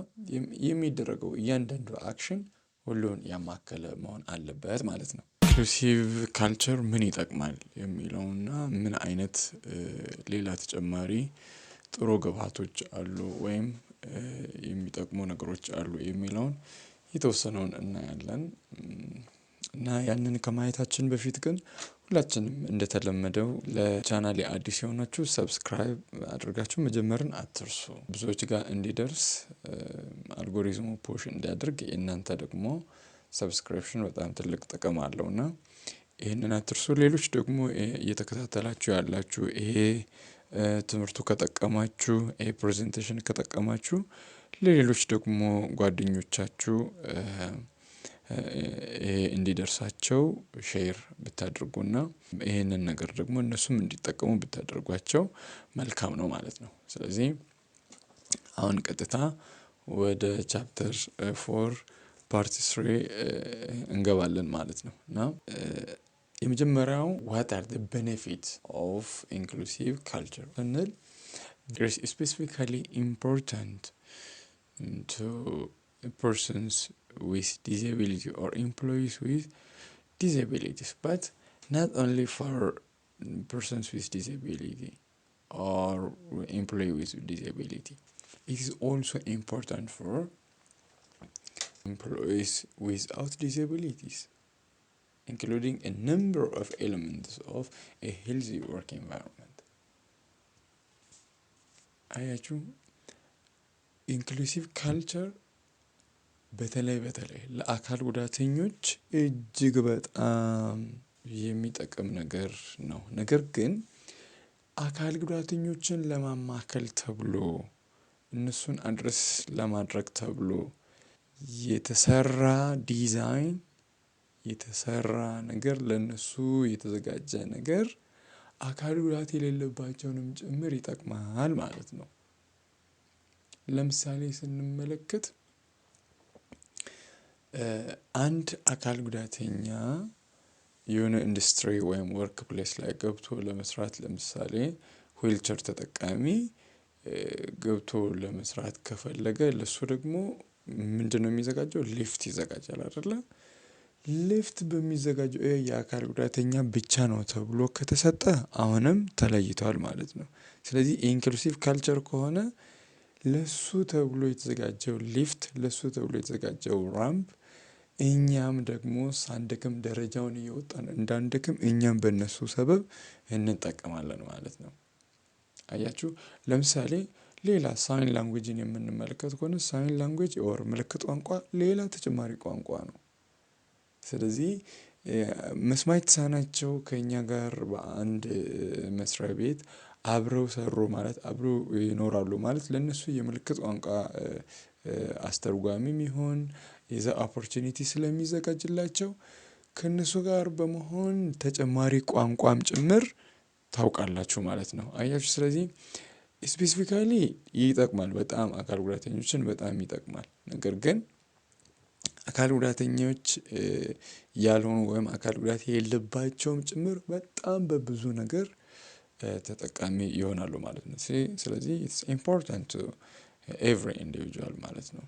የሚደረገው እያንዳንዱ አክሽን ሁሉን ያማከለ መሆን አለበት ማለት ነው። ኢንክሉሲቭ ካልቸር ምን ይጠቅማል የሚለውና ምን አይነት ሌላ ተጨማሪ ጥሩ ግብዓቶች አሉ ወይም የሚጠቅሙ ነገሮች አሉ የሚለውን የተወሰነውን እናያለን። እና ያንን ከማየታችን በፊት ግን ሁላችንም እንደተለመደው ለቻናሌ አዲስ የሆናችሁ ሰብስክራይብ አድርጋችሁ መጀመርን አትርሱ። ብዙዎች ጋር እንዲደርስ አልጎሪዝሙ ፑሽ እንዲያደርግ የእናንተ ደግሞ ሰብስክሪፕሽን በጣም ትልቅ ጥቅም አለውና ይህንን አትርሱ። ሌሎች ደግሞ እየተከታተላችሁ ያላችሁ ይሄ ትምህርቱ ከጠቀማችሁ ይሄ ፕሬዘንቴሽን ከጠቀማችሁ ለሌሎች ደግሞ ጓደኞቻችሁ እንዲደርሳቸው ሼር ብታደርጉና ይህንን ነገር ደግሞ እነሱም እንዲጠቀሙ ብታደርጓቸው መልካም ነው ማለት ነው። ስለዚህ አሁን ቀጥታ ወደ ቻፕተር 4 ፓርት 3 እንገባለን ማለት ነው። እና የመጀመሪያው what are the benefits of inclusive culture ስንል it is specifically important to persons with disability or employees with disabilities, but not only for persons with disability or employees with disability. It is also important for employees without disabilities, including a number of elements of a healthy work environment. አያችሁ ኢንክሉሲቭ ካልቸር በተለይ ለአካል ጉዳተኞች እጅግ በጣም የሚጠቅም ነገር ነው። ነገር ግን አካል ጉዳተኞችን ለማማከል ተብሎ እነሱን አድረስ ለማድረግ ተብሎ የተሰራ ዲዛይን የተሰራ ነገር ለነሱ የተዘጋጀ ነገር አካል ጉዳት የሌለባቸውንም ጭምር ይጠቅማል ማለት ነው። ለምሳሌ ስንመለከት አንድ አካል ጉዳተኛ የሆነ ኢንዱስትሪ ወይም ወርክ ፕሌስ ላይ ገብቶ ለመስራት ለምሳሌ ዊልቸር ተጠቃሚ ገብቶ ለመስራት ከፈለገ ለሱ ደግሞ ምንድነው የሚዘጋጀው? ሊፍት ይዘጋጃል አይደለ? ሊፍት በሚዘጋጀው የአካል ጉዳተኛ ብቻ ነው ተብሎ ከተሰጠ አሁንም ተለይቷል ማለት ነው። ስለዚህ ኢንክሉሲቭ ካልቸር ከሆነ ለሱ ተብሎ የተዘጋጀው ሊፍት፣ ለሱ ተብሎ የተዘጋጀው ራምፕ እኛም ደግሞ ሳንደክም ደረጃውን እየወጣን እንዳንደክም እኛም በእነሱ ሰበብ እንጠቀማለን ማለት ነው። አያችሁ፣ ለምሳሌ ሌላ ሳይን ላንጉጅን የምንመለከት ከሆነ ሳይን ላንጉጅ ኦር ምልክት ቋንቋ ሌላ ተጨማሪ ቋንቋ ነው። ስለዚህ መስማት የተሳናቸው ከእኛ ጋር በአንድ መስሪያ ቤት አብረው ሰሩ ማለት አብረው ይኖራሉ ማለት ለእነሱ የምልክት ቋንቋ አስተርጓሚም ይሆን የዛ ኦፖርቹኒቲ ስለሚዘጋጅላቸው ከእነሱ ጋር በመሆን ተጨማሪ ቋንቋም ጭምር ታውቃላችሁ ማለት ነው። አያችሁ፣ ስለዚህ ስፔሲፊካሊ ይጠቅማል፣ በጣም አካል ጉዳተኞችን በጣም ይጠቅማል። ነገር ግን አካል ጉዳተኞች ያልሆኑ ወይም አካል ጉዳት የሌለባቸውም ጭምር በጣም በብዙ ነገር ተጠቃሚ ይሆናሉ ማለት ነው። ስለዚህ ኢትስ ኢምፖርታንት ቱ ኤቭሪ ኢንዲቪጁዋል ማለት ነው።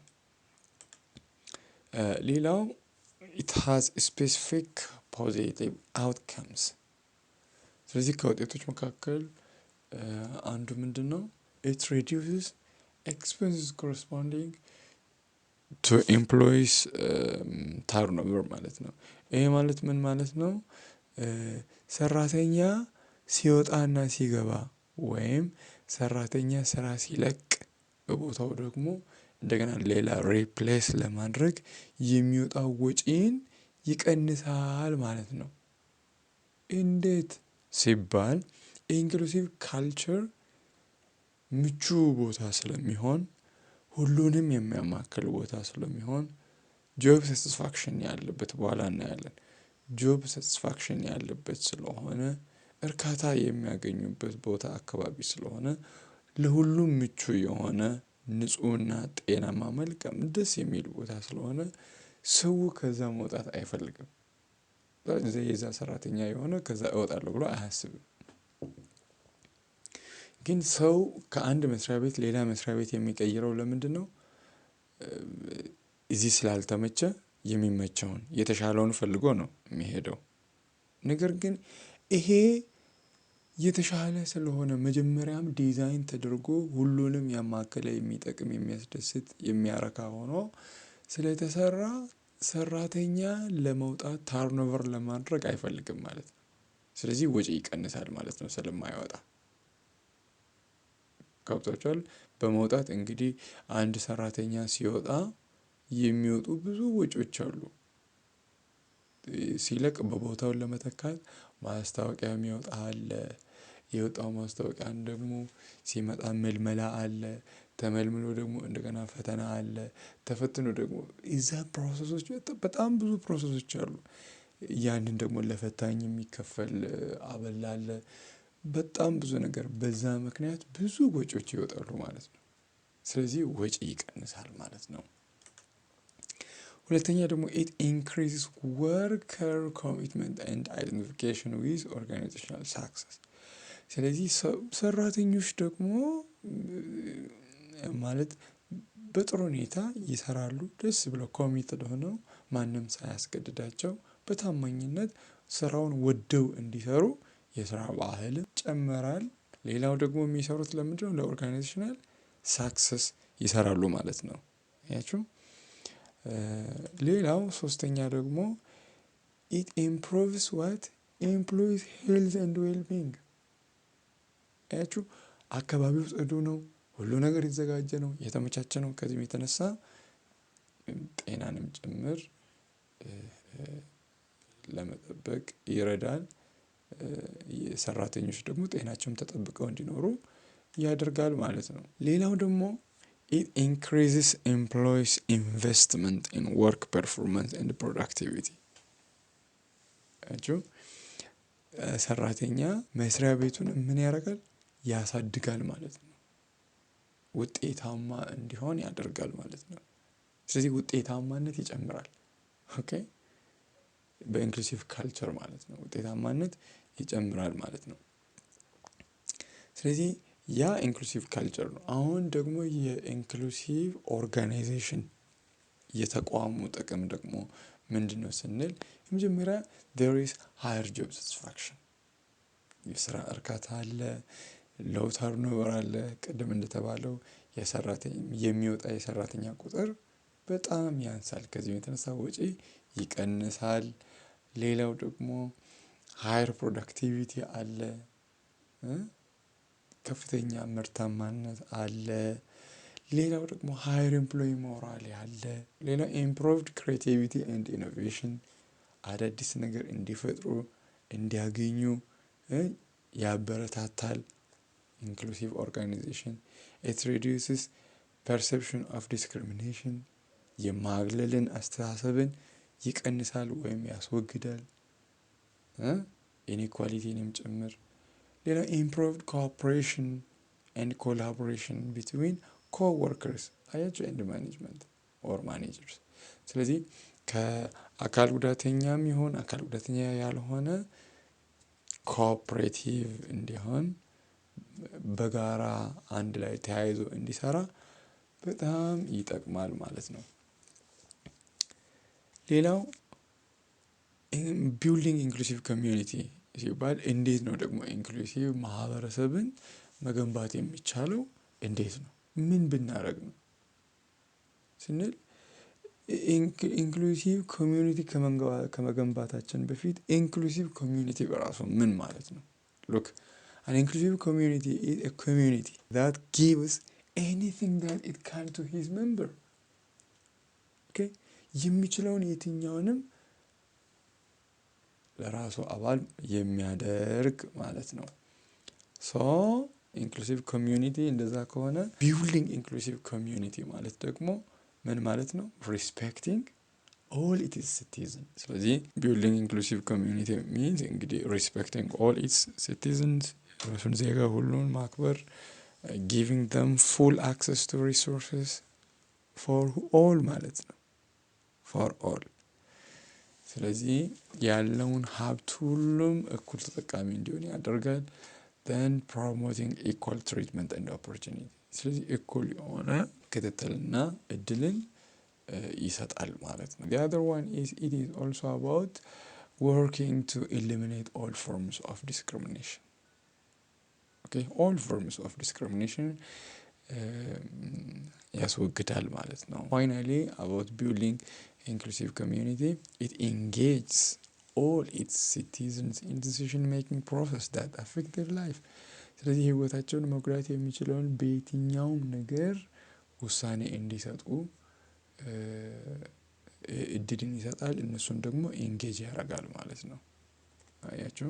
ሌላው ኢት ሃዝ ስፔሲፊክ ፖዚቲቭ አውትካምስ። ስለዚህ ከውጤቶች መካከል አንዱ ምንድን ነው? ኢት ሪዲዩስስ ኤክስፔንስስ ኮረስፖንዲንግ ቱ ኤምፕሎይስ ታርኖቨር ማለት ነው። ይሄ ማለት ምን ማለት ነው? ሰራተኛ ሲወጣና ሲገባ ወይም ሰራተኛ ስራ ሲለቅ በቦታው ደግሞ እንደገና ሌላ ሪፕሌስ ለማድረግ የሚወጣው ወጪን ይቀንሳል ማለት ነው። እንዴት ሲባል ኢንክሉሲቭ ካልቸር ምቹ ቦታ ስለሚሆን ሁሉንም የሚያማክል ቦታ ስለሚሆን ጆብ ሳቲስፋክሽን ያለበት በኋላ እናያለን። ጆብ ሳቲስፋክሽን ያለበት ስለሆነ እርካታ የሚያገኙበት ቦታ አካባቢ ስለሆነ ለሁሉም ምቹ የሆነ ንጹህና ጤናማ መልካም ደስ የሚል ቦታ ስለሆነ ሰው ከዛ መውጣት አይፈልግም። የዛ ሰራተኛ የሆነ ከዛ እወጣለሁ ብሎ አያስብም። ግን ሰው ከአንድ መስሪያ ቤት ሌላ መስሪያ ቤት የሚቀይረው ለምንድን ነው? እዚህ ስላልተመቸ የሚመቸውን የተሻለውን ፈልጎ ነው የሚሄደው። ነገር ግን ይሄ የተሻለ ስለሆነ መጀመሪያም ዲዛይን ተደርጎ ሁሉንም ያማከለ የሚጠቅም የሚያስደስት የሚያረካ ሆኖ ስለተሰራ ሰራተኛ ለመውጣት ታርኖቨር ለማድረግ አይፈልግም ማለት ነው። ስለዚህ ወጪ ይቀንሳል ማለት ነው ስለማይወጣ። ገብቷችኋል? በመውጣት እንግዲህ አንድ ሰራተኛ ሲወጣ የሚወጡ ብዙ ወጪዎች አሉ። ሲለቅ በቦታውን ለመተካት ማስታወቂያ የሚወጣ አለ። የወጣው ማስታወቂያን ደግሞ ሲመጣ መልመላ አለ። ተመልምሎ ደግሞ እንደገና ፈተና አለ። ተፈትኖ ደግሞ እዛ ፕሮሰሶች በጣም ብዙ ፕሮሰሶች አሉ። ያንን ደግሞ ለፈታኝ የሚከፈል አበል አለ። በጣም ብዙ ነገር በዛ ምክንያት ብዙ ወጪዎች ይወጣሉ ማለት ነው። ስለዚህ ወጪ ይቀንሳል ማለት ነው። ሁለተኛ ደግሞ ኢት ኢንክሪዝስ ወርከር ኮሚትመንት ኤንድ አይደንቲፊኬሽን ዊዝ ኦርጋናይዜሽናል ሳክሰስ። ስለዚህ ሰራተኞች ደግሞ ማለት በጥሩ ሁኔታ ይሰራሉ። ደስ ብለው ኮሚትድ ሆነው ማንም ሳያስገድዳቸው በታማኝነት ስራውን ወደው እንዲሰሩ የስራ ባህልም ይጨመራል። ሌላው ደግሞ የሚሰሩት ለምንድነው? ለኦርጋናይዜሽናል ሳክሰስ ይሰራሉ ማለት ነው። አያችሁ? ሌላው ሶስተኛ ደግሞ ኢት ኢምፕሩቭስ ዋት ኤምፕሎይስ ሄልዝ ኤንድ ዌል ቢንግ። አያችሁ? አካባቢው ጽዱ ነው፣ ሁሉ ነገር የተዘጋጀ ነው፣ የተመቻቸ ነው። ከዚህም የተነሳ ጤናንም ጭምር ለመጠበቅ ይረዳል። ሰራተኞች ደግሞ ጤናቸውም ተጠብቀው እንዲኖሩ ያደርጋል ማለት ነው። ሌላው ደግሞ it increases employees investment in work performance and productivity። ሰራተኛ መስሪያ ቤቱን ምን ያደርጋል? ያሳድጋል ማለት ነው። ውጤታማ እንዲሆን ያደርጋል ማለት ነው። ስለዚህ ውጤታማነት ይጨምራል። ኦኬ በኢንክሉሲቭ ካልቸር ማለት ነው ውጤታማነት ይጨምራል ማለት ነው። ስለዚህ ያ ኢንክሉሲቭ ካልቸር ነው። አሁን ደግሞ የኢንክሉሲቭ ኦርጋናይዜሽን የተቋሙ ጥቅም ደግሞ ምንድነው ስንል የመጀመሪያ there is higher job satisfaction የስራ እርካታ አለ፣ ሎው ተርኖቨር አለ። ቅድም እንደተባለው የሚወጣ የሰራተኛ ቁጥር በጣም ያንሳል። ከዚህ የተነሳ ወጪ ይቀንሳል። ሌላው ደግሞ ሃየር ፕሮዳክቲቪቲ አለ፣ ከፍተኛ ምርታማነት አለ። ሌላው ደግሞ ሃየር ኤምፕሎይ ሞራል አለ። ሌላው ኢምፕሩቭድ ክሬቲቪቲ ኤንድ ኢኖቬሽን አዳዲስ ነገር እንዲፈጥሩ እንዲያገኙ ያበረታታል። ኢንክሉሲቭ ኦርጋናይዜሽን ኢት ሪዲዩስስ ፐርሰፕሽን ኦፍ ዲስክሪሚኔሽን የማግለልን አስተሳሰብን ይቀንሳል ወይም ያስወግዳል፣ ኢኒኳሊቲንም ጭምር። ሌላ ኢምፕሩቭድ ኮኦፐሬሽን ኤንድ ኮላቦሬሽን ቢትዊን ኮወርከርስ አያቸው ኤንድ ማኔጅመንት ኦር ማኔጀርስ። ስለዚህ ከአካል ጉዳተኛም ይሁን አካል ጉዳተኛ ያልሆነ ኮኦፕሬቲቭ እንዲሆን በጋራ አንድ ላይ ተያይዞ እንዲሰራ በጣም ይጠቅማል ማለት ነው። ሌላው ቢልዲንግ ኢንክሉሲቭ ኮሚዩኒቲ ሲባል እንዴት ነው ደግሞ ኢንክሉሲቭ ማህበረሰብን መገንባት የሚቻለው እንዴት ነው? ምን ብናደርግ ነው ስንል ኢንክሉሲቭ ኮሚዩኒቲ ከመገንባታችን በፊት ኢንክሉሲቭ ኮሚዩኒቲ በራሱ ምን ማለት ነው? ሉክ an inclusive community is a community that gives anything that it can to his member. okay የሚችለውን የትኛውንም ለራሱ አባል የሚያደርግ ማለት ነው። ሶ ኢንክሉሲቭ ኮሚዩኒቲ እንደዛ ከሆነ ቢልዲንግ ኢንክሉሲቭ ኮሚዩኒቲ ማለት ደግሞ ምን ማለት ነው? ሪስፔክቲንግ ኦል ኢትስ ሲቲዝን። ስለዚህ ቢልዲንግ ኢንክሉሲቭ ኮሚዩኒቲ ሚንስ እንግዲህ ሪስፔክቲንግ ኦል ኢትስ ሲቲዝንስ ራሱን ዜጋ ሁሉን ማክበር፣ ጊቪንግ them full access to resources for all ማለት ነው for all። ስለዚህ ያለውን ሀብት ሁሉም እኩል ተጠቃሚ እንዲሆን ያደርጋል። then promoting equal treatment and opportunity ስለዚህ እኩል የሆነ ክትትልና እድልን ይሰጣል ማለት ነው። the other one is it is also about working to eliminate all forms of discrimination. okay all forms of discrimination ያስወግዳል ማለት ነው። finally about building inclusive community it engages all its citizens in decision making process that affect their life. ስለዚህ ህይወታቸውን መጉዳት የሚችለውን በየትኛውም ነገር ውሳኔ እንዲሰጡ እድልን ይሰጣል። እነሱን ደግሞ ኤንጌጅ ያደርጋል ማለት ነው። አያችሁ።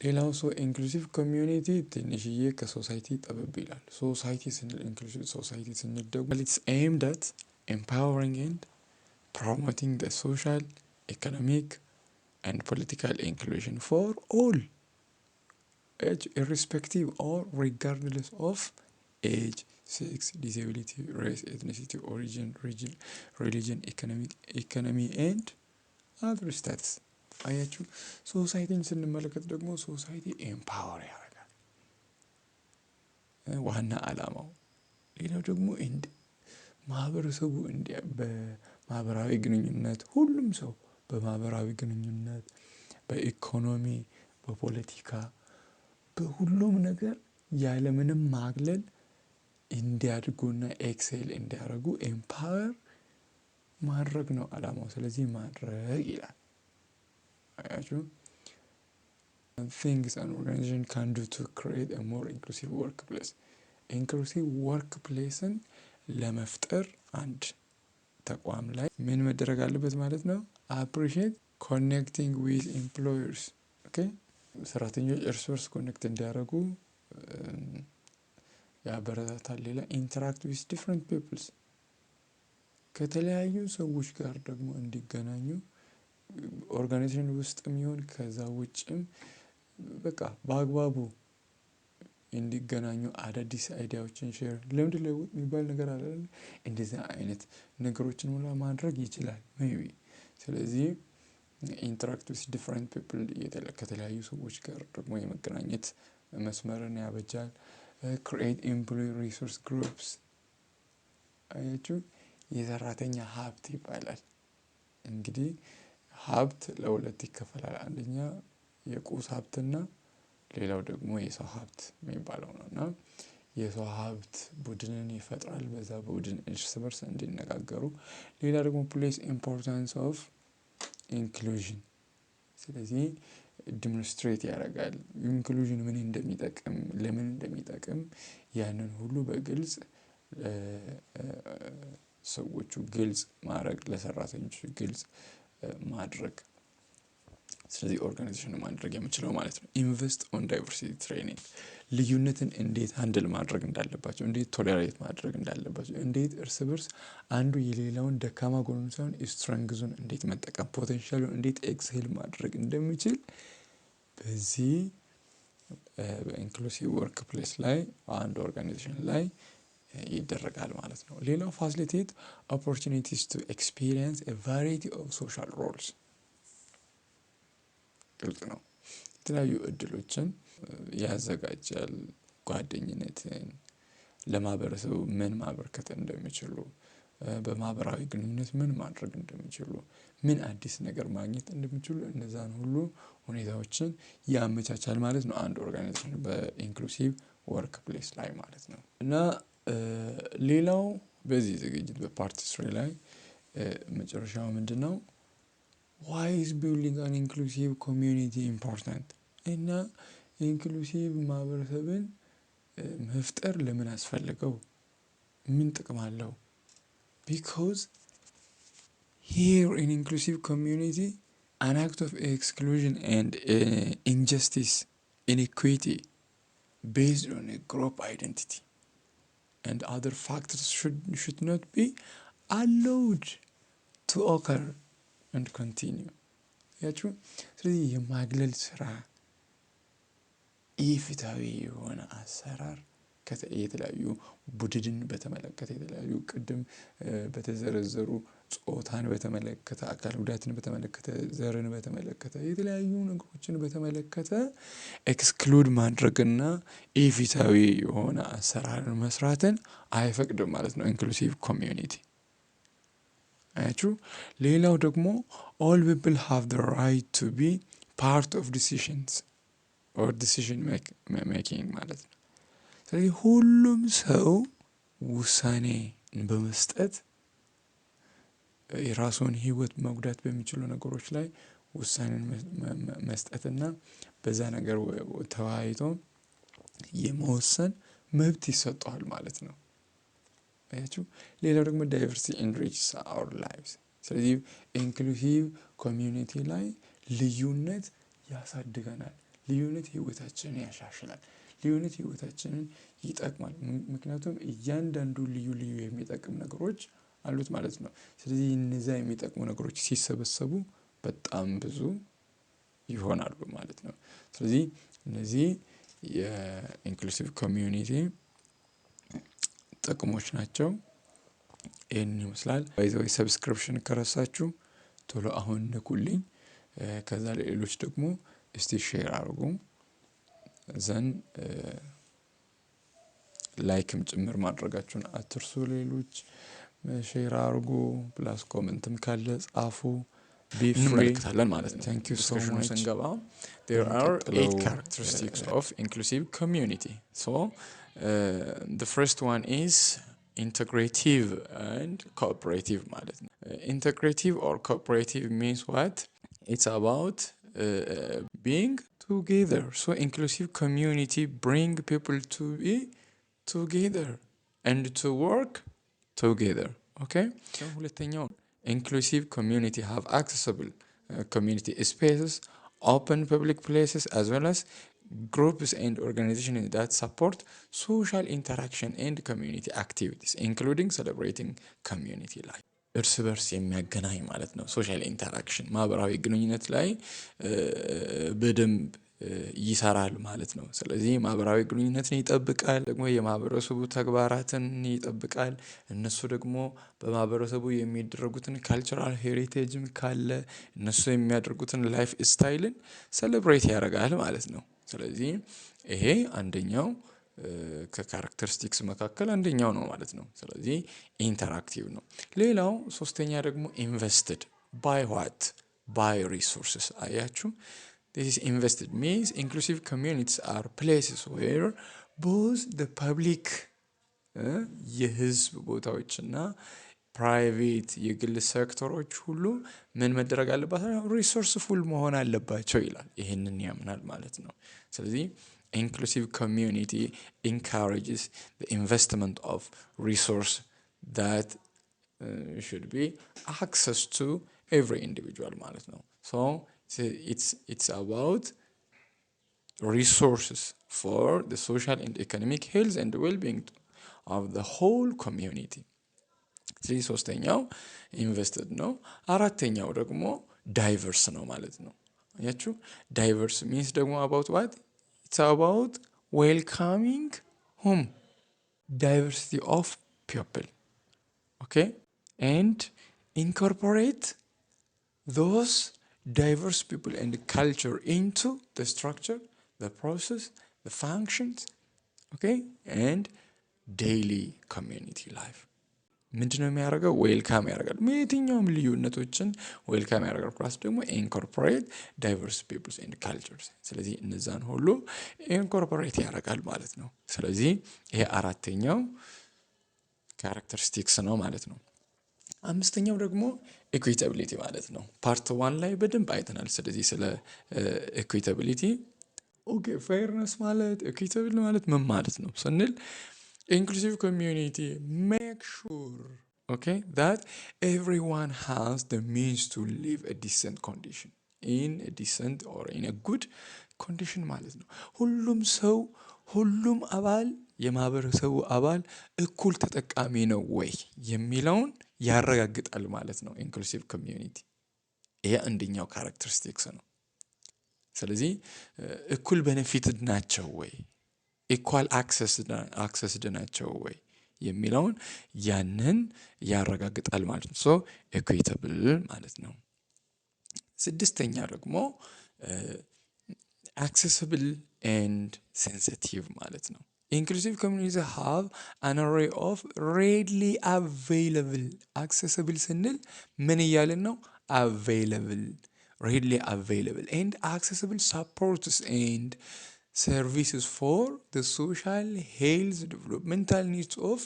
ሌላው ኢንክሉሲቭ ኮሚዩኒቲ ትንሽዬ ከሶሳይቲ ጠበብ ይላል። ሶሳይቲ ስንል ኢንክሉሲቭ ሶሳይቲ ስንል ደግሞ it's aimed at empowering and promoting the social, economic and political inclusion for all, irrespective or regardless of age, sex, disability, race, ethnicity, origin, religion, economy and other status. አያችሁ። ሶሳይቲን ስንመለከት ደግሞ ሶሳይቲ ኤምፓወር ያደርጋል ዋና አላማው። ሌላው ደግሞ ማህበረሰቡ በማህበራዊ ግንኙነት ሁሉም ሰው በማህበራዊ ግንኙነት፣ በኢኮኖሚ፣ በፖለቲካ፣ በሁሉም ነገር ያለምንም ማግለል እንዲያድጉና ኤክሴል እንዲያደርጉ ኤምፓወር ማድረግ ነው አላማው። ስለዚህ ማድረግ ይላል። አያችሁ። things an organization can do to create a more inclusive workplace. inclusive workplaceን ለመፍጠር አንድ ተቋም ላይ ምን መደረግ አለበት ማለት ነው? appreciate connecting with employers. okay ሰራተኞች እርስ በርስ ኮኔክት እንዲያደርጉ ያበረታታል። ሌላ interact with different peoples ከተለያዩ ሰዎች ጋር ደግሞ እንዲገናኙ ኦርጋናይዜሽን ውስጥም ይሁን ከዛ ውጭም በቃ በአግባቡ እንዲገናኙ አዳዲስ አይዲያዎችን ሼር ልምድ ልውውጥ የሚባል ነገር አለ። እንደዚህ አይነት ነገሮችን ሁላ ማድረግ ይችላል ሜቢ። ስለዚህ ኢንተራክት ዊዝ ዲፍረንት ፒፕል ከተለያዩ ሰዎች ጋር ደግሞ የመገናኘት መስመርን ያበጃል። ክሪኤት ኤምፕሎይ ሪሶርስ ግሩፕስ አያችሁ የሰራተኛ ሀብት ይባላል። እንግዲህ ሀብት ለሁለት ይከፈላል። አንደኛ የቁስ ሀብትና ሌላው ደግሞ የሰው ሀብት የሚባለው ነው። እና የሰው ሀብት ቡድንን ይፈጥራል። በዛ ቡድን እርስ በርስ እንዲነጋገሩ። ሌላ ደግሞ ፕሌስ ኢምፖርታንስ ኦፍ ኢንክሉዥን። ስለዚህ ዲሞንስትሬት ያደርጋል ኢንክሉዥን ምን እንደሚጠቅም ለምን እንደሚጠቅም ያንን ሁሉ በግልጽ ሰዎቹ ግልጽ ማድረግ ለሰራተኞች ግልጽ ማድረግ። ስለዚህ ኦርጋናይዜሽን ማድረግ የምችለው ማለት ነው። ኢንቨስት ኦን ዳይቨርሲቲ ትሬኒንግ ልዩነትን እንዴት ሃንድል ማድረግ እንዳለባቸው፣ እንዴት ቶሌሬት ማድረግ እንዳለባቸው፣ እንዴት እርስ በርስ አንዱ የሌላውን ደካማ ጎኑን ሳይሆን ስትሬንግዙን እንዴት መጠቀም ፖቴንሻሉን እንዴት ኤክስሄል ማድረግ እንደሚችል በዚህ በኢንክሉሲቭ ወርክ ፕሌስ ላይ አንድ ኦርጋናይዜሽን ላይ ይደረጋል ማለት ነው። ሌላው ፋሲሊቴት ኦፖርቹኒቲስ ቱ ኤክስፒሪየንስ ኤ ቫራይቲ ኦፍ ሶሻል ሮልስ። ግልጽ ነው። የተለያዩ እድሎችን ያዘጋጃል። ጓደኝነትን ለማህበረሰቡ ምን ማበርከት እንደሚችሉ፣ በማህበራዊ ግንኙነት ምን ማድረግ እንደሚችሉ፣ ምን አዲስ ነገር ማግኘት እንደሚችሉ እነዛን ሁሉ ሁኔታዎችን ያመቻቻል ማለት ነው አንድ ኦርጋናይዜሽን በኢንክሉሲቭ ወርክ ፕሌስ ላይ ማለት ነው። እና ሌላው በዚህ ዝግጅት በፓርት 3 ላይ መጨረሻው ምንድነው? why is building an inclusive community important? እና ኢንክሉሲቭ ማህበረሰብን መፍጠር ለምን አስፈልገው? ምን ጥቅም አለው? because here in inclusive community an act of exclusion and injustice, inequity based on a group identity and other factors should not be allowed to occur and continue. ያችሁ ስለዚህ የማግለል ስራ ኢፍትሃዊ የሆነ አሰራር የተለያዩ ቡድንን በተመለከተ የተለያዩ ቅድም በተዘረዘሩ ጾታን በተመለከተ አካል ጉዳትን በተመለከተ ዘርን በተመለከተ የተለያዩ ነገሮችን በተመለከተ ኤክስክሉድ ማድረግና ኢፍትሃዊ የሆነ አሰራርን መስራትን አይፈቅድም ማለት ነው ኢንክሉሲቭ ኮሚዩኒቲ። አያችሁ ሌላው ደግሞ all people have the right to be part of decisions or decision making ማለት ነው። ስለዚህ ሁሉም ሰው ውሳኔ በመስጠት የራሱን ህይወት መጉዳት በሚችሉ ነገሮች ላይ ውሳኔን መስጠትና በዛ ነገር ተወያይቶ የመወሰን መብት ይሰጠዋል ማለት ነው። አያችሁ ሌላው ደግሞ diversity enriches our lives። ስለዚህ ኢንክሉሲቭ ኮሚዩኒቲ ላይ ልዩነት ያሳድገናል። ልዩነት ህይወታችንን ያሻሽላል። ልዩነት ህይወታችንን ይጠቅማል። ምክንያቱም እያንዳንዱ ልዩ የሚጠቅም ነገሮች አሉት ማለት ነው። ስለዚህ እነዛ የሚጠቅሙ ነገሮች ሲሰበሰቡ በጣም ብዙ ይሆናሉ ማለት ነው። ስለዚህ እነዚህ የኢንክሉሲቭ ኮሚዩኒቲ ጥቅሞች ናቸው። ይህንን ይመስላል። ባይዘዌይ ሰብስክሪፕሽን ከረሳችሁ ቶሎ አሁን ንኩልኝ። ከዛ ሌሎች ደግሞ እስቲ ሼር አድርጉ። ዘን ላይክም ጭምር ማድረጋችሁን አትርሱ። ሌሎች ሼር አድርጉ። ፕላስ ኮሜንትም ካለ ጻፉ። እንመለከታለን ማለት ነው። Thank you so much. There are 8 characteristics of inclusive community. So the first one is integrative and cooperative ማለት ነው። Integrative or cooperative means what? It's about being together. So inclusive community bring people to be together and to work together. Okay? So ሁለተኛው inclusive community have accessible community spaces, open public places, as well as groups and organizations that support social interaction and community activities, including celebrating community life. እርስ በርስ የሚያገናኝ ማለት ነው። ሶሻል ኢንተራክሽን ማህበራዊ ግንኙነት ላይ በደንብ ይሰራል ማለት ነው። ስለዚህ ማህበራዊ ግንኙነትን ይጠብቃል፣ ደግሞ የማህበረሰቡ ተግባራትን ይጠብቃል። እነሱ ደግሞ በማህበረሰቡ የሚደረጉትን ካልቸራል ሄሪቴጅም ካለ እነሱ የሚያደርጉትን ላይፍ ስታይልን ሴሌብሬት ያደርጋል ማለት ነው። ስለዚህ ይሄ አንደኛው ከካራክተሪስቲክስ መካከል አንደኛው ነው ማለት ነው። ስለዚህ ኢንተራክቲቭ ነው። ሌላው ሶስተኛ ደግሞ ኢንቨስትድ ባይ ዋት ባይ ሪሶርስስ። አያችሁ this is invested means inclusive communities are places where both the public የህዝብ ቦታዎችና ፕራይቬት የግል ሴክተሮች ሁሉ ምን መደረግ አለባቸው? ሪሶርስፉል መሆን አለባቸው ይላል። ይህንን ያምናል ማለት ነው። ስለዚህ inclusive community encourages the investment of resource that should be access to every individual ማለት ነው። so it's about resources for the social and economic health and well-being of the whole community። ስለዚህ ሶስተኛው ኢንቨስትድ ነው። አራተኛው ደግሞ ዳይቨርስ ነው ማለት ነው። አያችሁ ዳይቨርስ ሚንስ ደግሞ about what it's about welcoming whom diversity of people, okay, and incorporate those diverse people and culture into the structure, the process, the functions, okay, and daily community life። ምንድነው የሚያደርገው? ዌልካም ያደርጋል። የትኛውም ልዩነቶችን ዌልካም ያደርጋል። ፕላስ ደግሞ ኢንኮርፖሬት ዳይቨርስ ፒፕልስ ኤንድ ካልቸርስ። ስለዚህ እነዛን ሁሉ ኢንኮርፖሬት ያደርጋል ማለት ነው። ስለዚህ ይሄ አራተኛው ካራክተሪስቲክስ ነው ማለት ነው። አምስተኛው ደግሞ ኢኩዊታቢሊቲ ማለት ነው። ፓርት 1 ላይ በደንብ አይተናል። ስለዚህ ስለ ኢኩዊታቢሊቲ ኦኬ ፌርነስ ማለት ኢኩዊታብል ማለት ምን ማለት ነው ስንል inclusive community make sure okay that everyone has the means to live a decent condition in a decent or in a good condition ማለት ነው። ሁሉም ሰው ሁሉም አባል የማህበረሰቡ አባል እኩል ተጠቃሚ ነው ወይ የሚለውን ያረጋግጣል ማለት ነው ኢንክሉሲቭ ኮሚዩኒቲ። ይሄ አንደኛው ካራክተሪስቲክስ ነው። ስለዚህ እኩል ቤኔፊትድ ናቸው ወይ ኢኳል አክሰስድ ናቸው ወይ የሚለውን ያንን ያረጋግጣል ማለት ነው። ሶ ኢኩዊታብል ማለት ነው። ስድስተኛ ደግሞ አክሰሲብል ኤንድ ሴንሲቲቭ ማለት ነው። ኢንክሉሲቭ ኮሚዩኒቲስ ሃቭ አን አሬይ ኦፍ ሬድሊ አቬይለብል። አክሰሲብል ስንል ምን እያልን ነው? አቬይለብል ሬድሊ አቬይለብል ኤንድ አክሰሲብል ሰፖርትስ ኤንድ services for the social health developmental needs of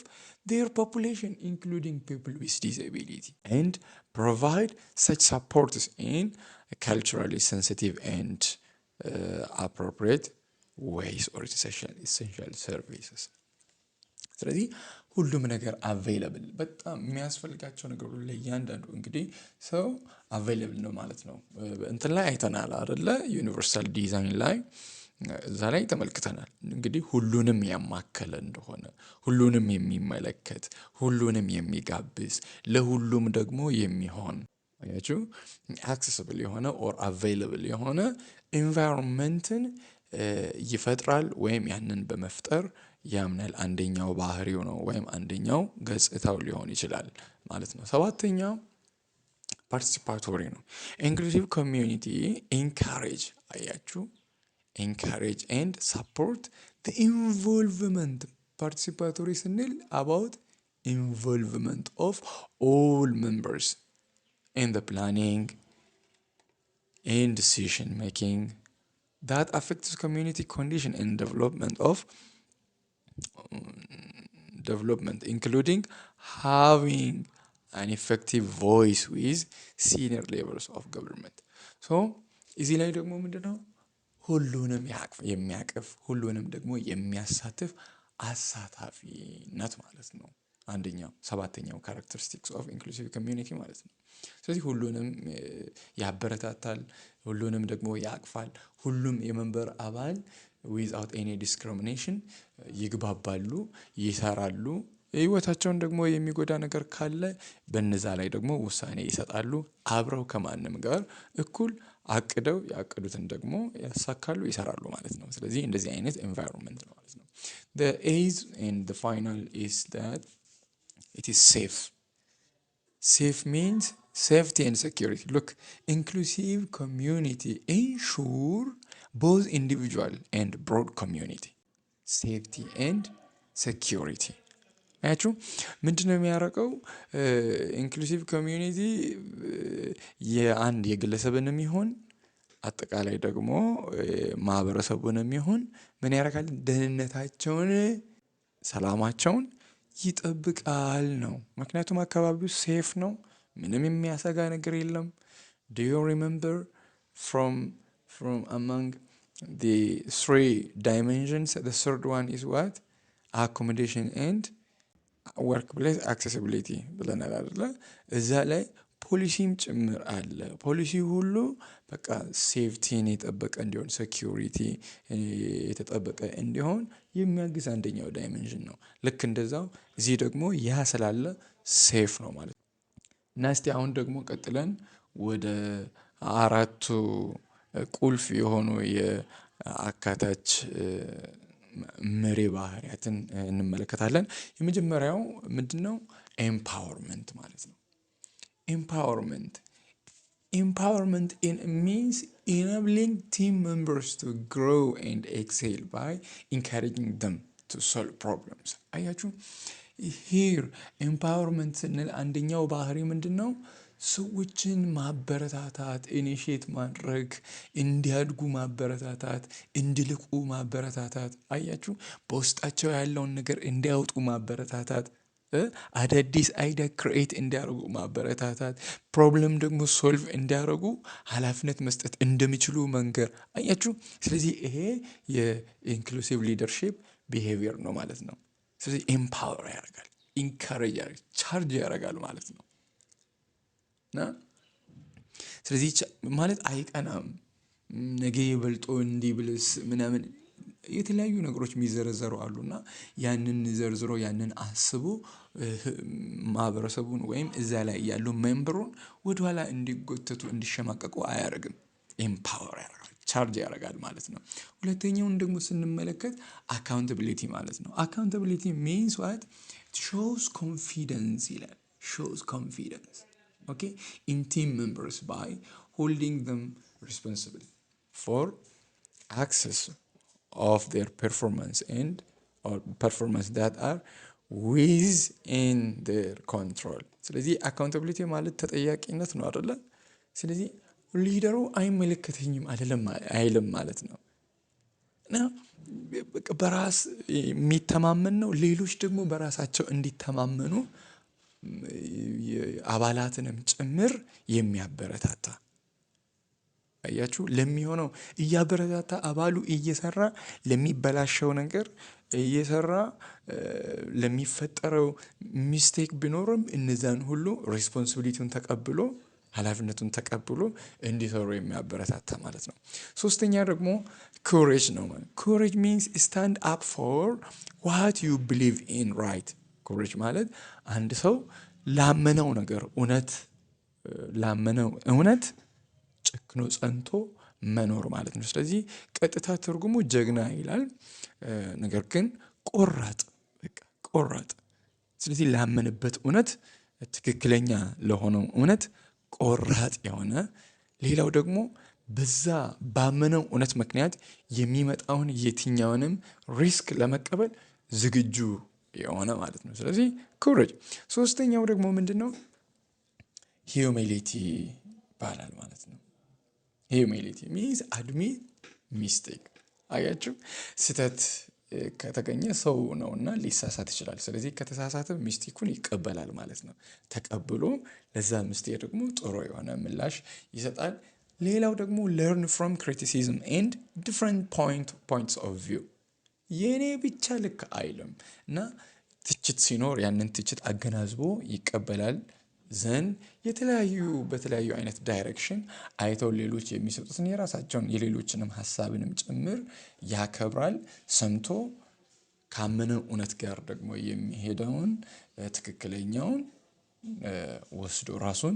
their population including people with disability and provide such supports in culturally sensitive and appropriate ways or essential services። ስለዚህ ሁሉም ነገር አቬይለብል በጣም የሚያስፈልጋቸው ነገሮች ለእያንዳንዱ እንግዲህ ሰው አቬይለብል ነው ማለት ነው። እንትን ላይ አይተናል አይደለ? ዩኒቨርሳል ዲዛይን ላይ እዛ ላይ ተመልክተናል። እንግዲህ ሁሉንም ያማከለ እንደሆነ ሁሉንም የሚመለከት ሁሉንም የሚጋብዝ ለሁሉም ደግሞ የሚሆን አያችሁ አክሰሲብል የሆነ ኦር አቬይለብል የሆነ ኢንቫይሮንመንትን ይፈጥራል ወይም ያንን በመፍጠር ያምናል። አንደኛው ባህሪው ነው ወይም አንደኛው ገጽታው ሊሆን ይችላል ማለት ነው። ሰባተኛው ፓርቲሲፓቶሪ ነው። ኢንክሉሲቭ ኮሚዩኒቲ ኢንካሬጅ አያችሁ encourage and support the involvement. Participatory ስንል about involvement of all members in the planning and decision making that affects community condition and development of development, including having an effective voice with senior levels of government. so እዚህ ላይ ደግሞ ምንድነው ሁሉንም የሚያቅፍ ሁሉንም ደግሞ የሚያሳትፍ አሳታፊነት ማለት ነው። አንደኛው ሰባተኛው ካራክተሪስቲክስ ኦፍ ኢንክሉሲቭ ኮሚዩኒቲ ማለት ነው። ስለዚህ ሁሉንም ያበረታታል፣ ሁሉንም ደግሞ ያቅፋል። ሁሉም የመንበር አባል ዊዝአውት ኤኒ ዲስክሪሚኔሽን ይግባባሉ፣ ይሰራሉ። ህይወታቸውን ደግሞ የሚጎዳ ነገር ካለ በነዛ ላይ ደግሞ ውሳኔ ይሰጣሉ። አብረው ከማንም ጋር እኩል አቅደው ያቀዱትን ደግሞ ያሳካሉ፣ ይሰራሉ ማለት ነው። ስለዚህ እንደዚህ አይነት ኤንቫይሮንመንት ነው ማለት ነው። the eighth and the final is that it is safe. Safe means safety and security. Look, inclusive community ensure both individual and broad community safety and security. አያችሁ ምንድን ነው የሚያረቀው? ኢንክሉሲቭ ኮሚዩኒቲ የአንድ የግለሰብንም ይሁን አጠቃላይ ደግሞ ማህበረሰቡንም ይሁን ምን ያደርጋል? ደህንነታቸውን፣ ሰላማቸውን ይጠብቃል ነው። ምክንያቱም አካባቢው ሴፍ ነው፣ ምንም የሚያሰጋ ነገር የለም። do you remember from among the three dimensions the third one is what? accommodation and workplace accessibility ብለናል አይደለ? እዛ ላይ ፖሊሲም ጭምር አለ። ፖሊሲ ሁሉ በቃ ሴፍቲን የጠበቀ እንዲሆን፣ ሴኪዩሪቲ የተጠበቀ እንዲሆን የሚያግዝ አንደኛው ዳይሜንሽን ነው። ልክ እንደዛው እዚህ ደግሞ ያ ስላለ ሴፍ ነው ማለት ነው። እና እስቲ አሁን ደግሞ ቀጥለን ወደ አራቱ ቁልፍ የሆኑ የአካታች መሪ ባህሪያትን እንመለከታለን። የመጀመሪያው ምንድነው? ኤምፓወርመንት ማለት ነው። ኤምፓወርመንት means enabling team members to grow and excel by encouraging them to solve problems. አያችሁ here ኤምፓወርመንት ስንል አንደኛው ባህሪ ምንድን ነው? ሰዎችን ማበረታታት፣ ኢኒሼት ማድረግ፣ እንዲያድጉ ማበረታታት፣ እንዲልቁ ማበረታታት። አያችሁ በውስጣቸው ያለውን ነገር እንዲያወጡ ማበረታታት፣ አዳዲስ አይዲያ ክሬኤት እንዲያደርጉ ማበረታታት፣ ፕሮብለም ደግሞ ሶልቭ እንዲያደርጉ ኃላፊነት መስጠት እንደሚችሉ መንገር። አያችሁ ስለዚህ ይሄ የኢንክሉሲቭ ሊደርሺፕ ቢሄቪየር ነው ማለት ነው። ስለዚህ ኤምፓወር ያደርጋል፣ ኢንካሬጅ ያደርጋል፣ ቻርጅ ያደርጋል ማለት ነው። እና ስለዚህ ማለት አይቀናም፣ ነገ ይበልጦ እንዲህ ብልስ ምናምን የተለያዩ ነገሮች የሚዘረዘሩ አሉና ያንን ዘርዝሮ ያንን አስቦ ማህበረሰቡን ወይም እዛ ላይ ያሉ ሜምበሩን ወደኋላ እንዲጎተቱ እንዲሸማቀቁ አያደርግም። ኤምፓወር ያደርጋል፣ ቻርጅ ያደርጋል ማለት ነው። ሁለተኛውን ደግሞ ስንመለከት አካውንታቢሊቲ ማለት ነው። አካውንታቢሊቲ ሚንስ ዋት? ሾውስ ኮንፊደንስ ይላል። ሾውስ ኮንፊደንስ in team members by holding them responsible for access of their performance or performance that are within their control. ስለዚህ አካውንታቢሊቲ ማለት ተጠያቂነት ነው አይደለ? ስለዚህ ሊደሩ አይመለከተኝም አይልም ማለት ነው። እና በራስ የሚተማመን ነው። ሌሎች ደግሞ በራሳቸው እንዲተማመኑ አባላትንም ጭምር የሚያበረታታ። አያችሁ ለሚሆነው እያበረታታ አባሉ እየሰራ ለሚበላሸው ነገር እየሰራ ለሚፈጠረው ሚስቴክ ቢኖርም እነዛን ሁሉ ሬስፖንሲቢሊቲውን ተቀብሎ ኃላፊነቱን ተቀብሎ እንዲሰሩ የሚያበረታታ ማለት ነው። ሶስተኛ ደግሞ ኮሬጅ ነው። ኮሬጅ ሚንስ ስታንድ አፕ ፎር ዋት ዩ ቢሊቭ ኢን ራይት። ኮሬጅ ማለት አንድ ሰው ላመነው ነገር እውነት ጨክኖ ጸንቶ መኖር ማለት ነው። ስለዚህ ቀጥታ ትርጉሙ ጀግና ይላል። ነገር ግን ቆራጥ። ስለዚህ ላመንበት እውነት፣ ትክክለኛ ለሆነው እውነት ቆራጥ የሆነ፣ ሌላው ደግሞ በዛ ባመነው እውነት ምክንያት የሚመጣውን የትኛውንም ሪስክ ለመቀበል ዝግጁ የሆነ ማለት ነው። ስለዚህ ኮሬጅ። ሶስተኛው ደግሞ ምንድነው? ሂዩሚሊቲ ይባላል ማለት ነው። ሂዩሚሊቲ ሚንስ አድሚት ሚስቴክ። አያችሁ ስህተት ከተገኘ ሰው ነውና ሊሳሳት ይችላል። ስለዚህ ከተሳሳተ ሚስቴኩን ይቀበላል ማለት ነው። ተቀብሎ ለዛ ሚስቴክ ደግሞ ጥሩ የሆነ ምላሽ ይሰጣል። ሌላው ደግሞ learn from criticism and different points of view። የኔ ብቻ ልክ አይልም እና ትችት ሲኖር ያንን ትችት አገናዝቦ ይቀበላል። ዘንድ በተለያዩ አይነት ዳይሬክሽን አይተው ሌሎች የሚሰጡትን የራሳቸውን የሌሎችንም ሀሳብንም ጭምር ያከብራል። ሰምቶ ካመነው እውነት ጋር ደግሞ የሚሄደውን ትክክለኛውን ወስዶ ራሱን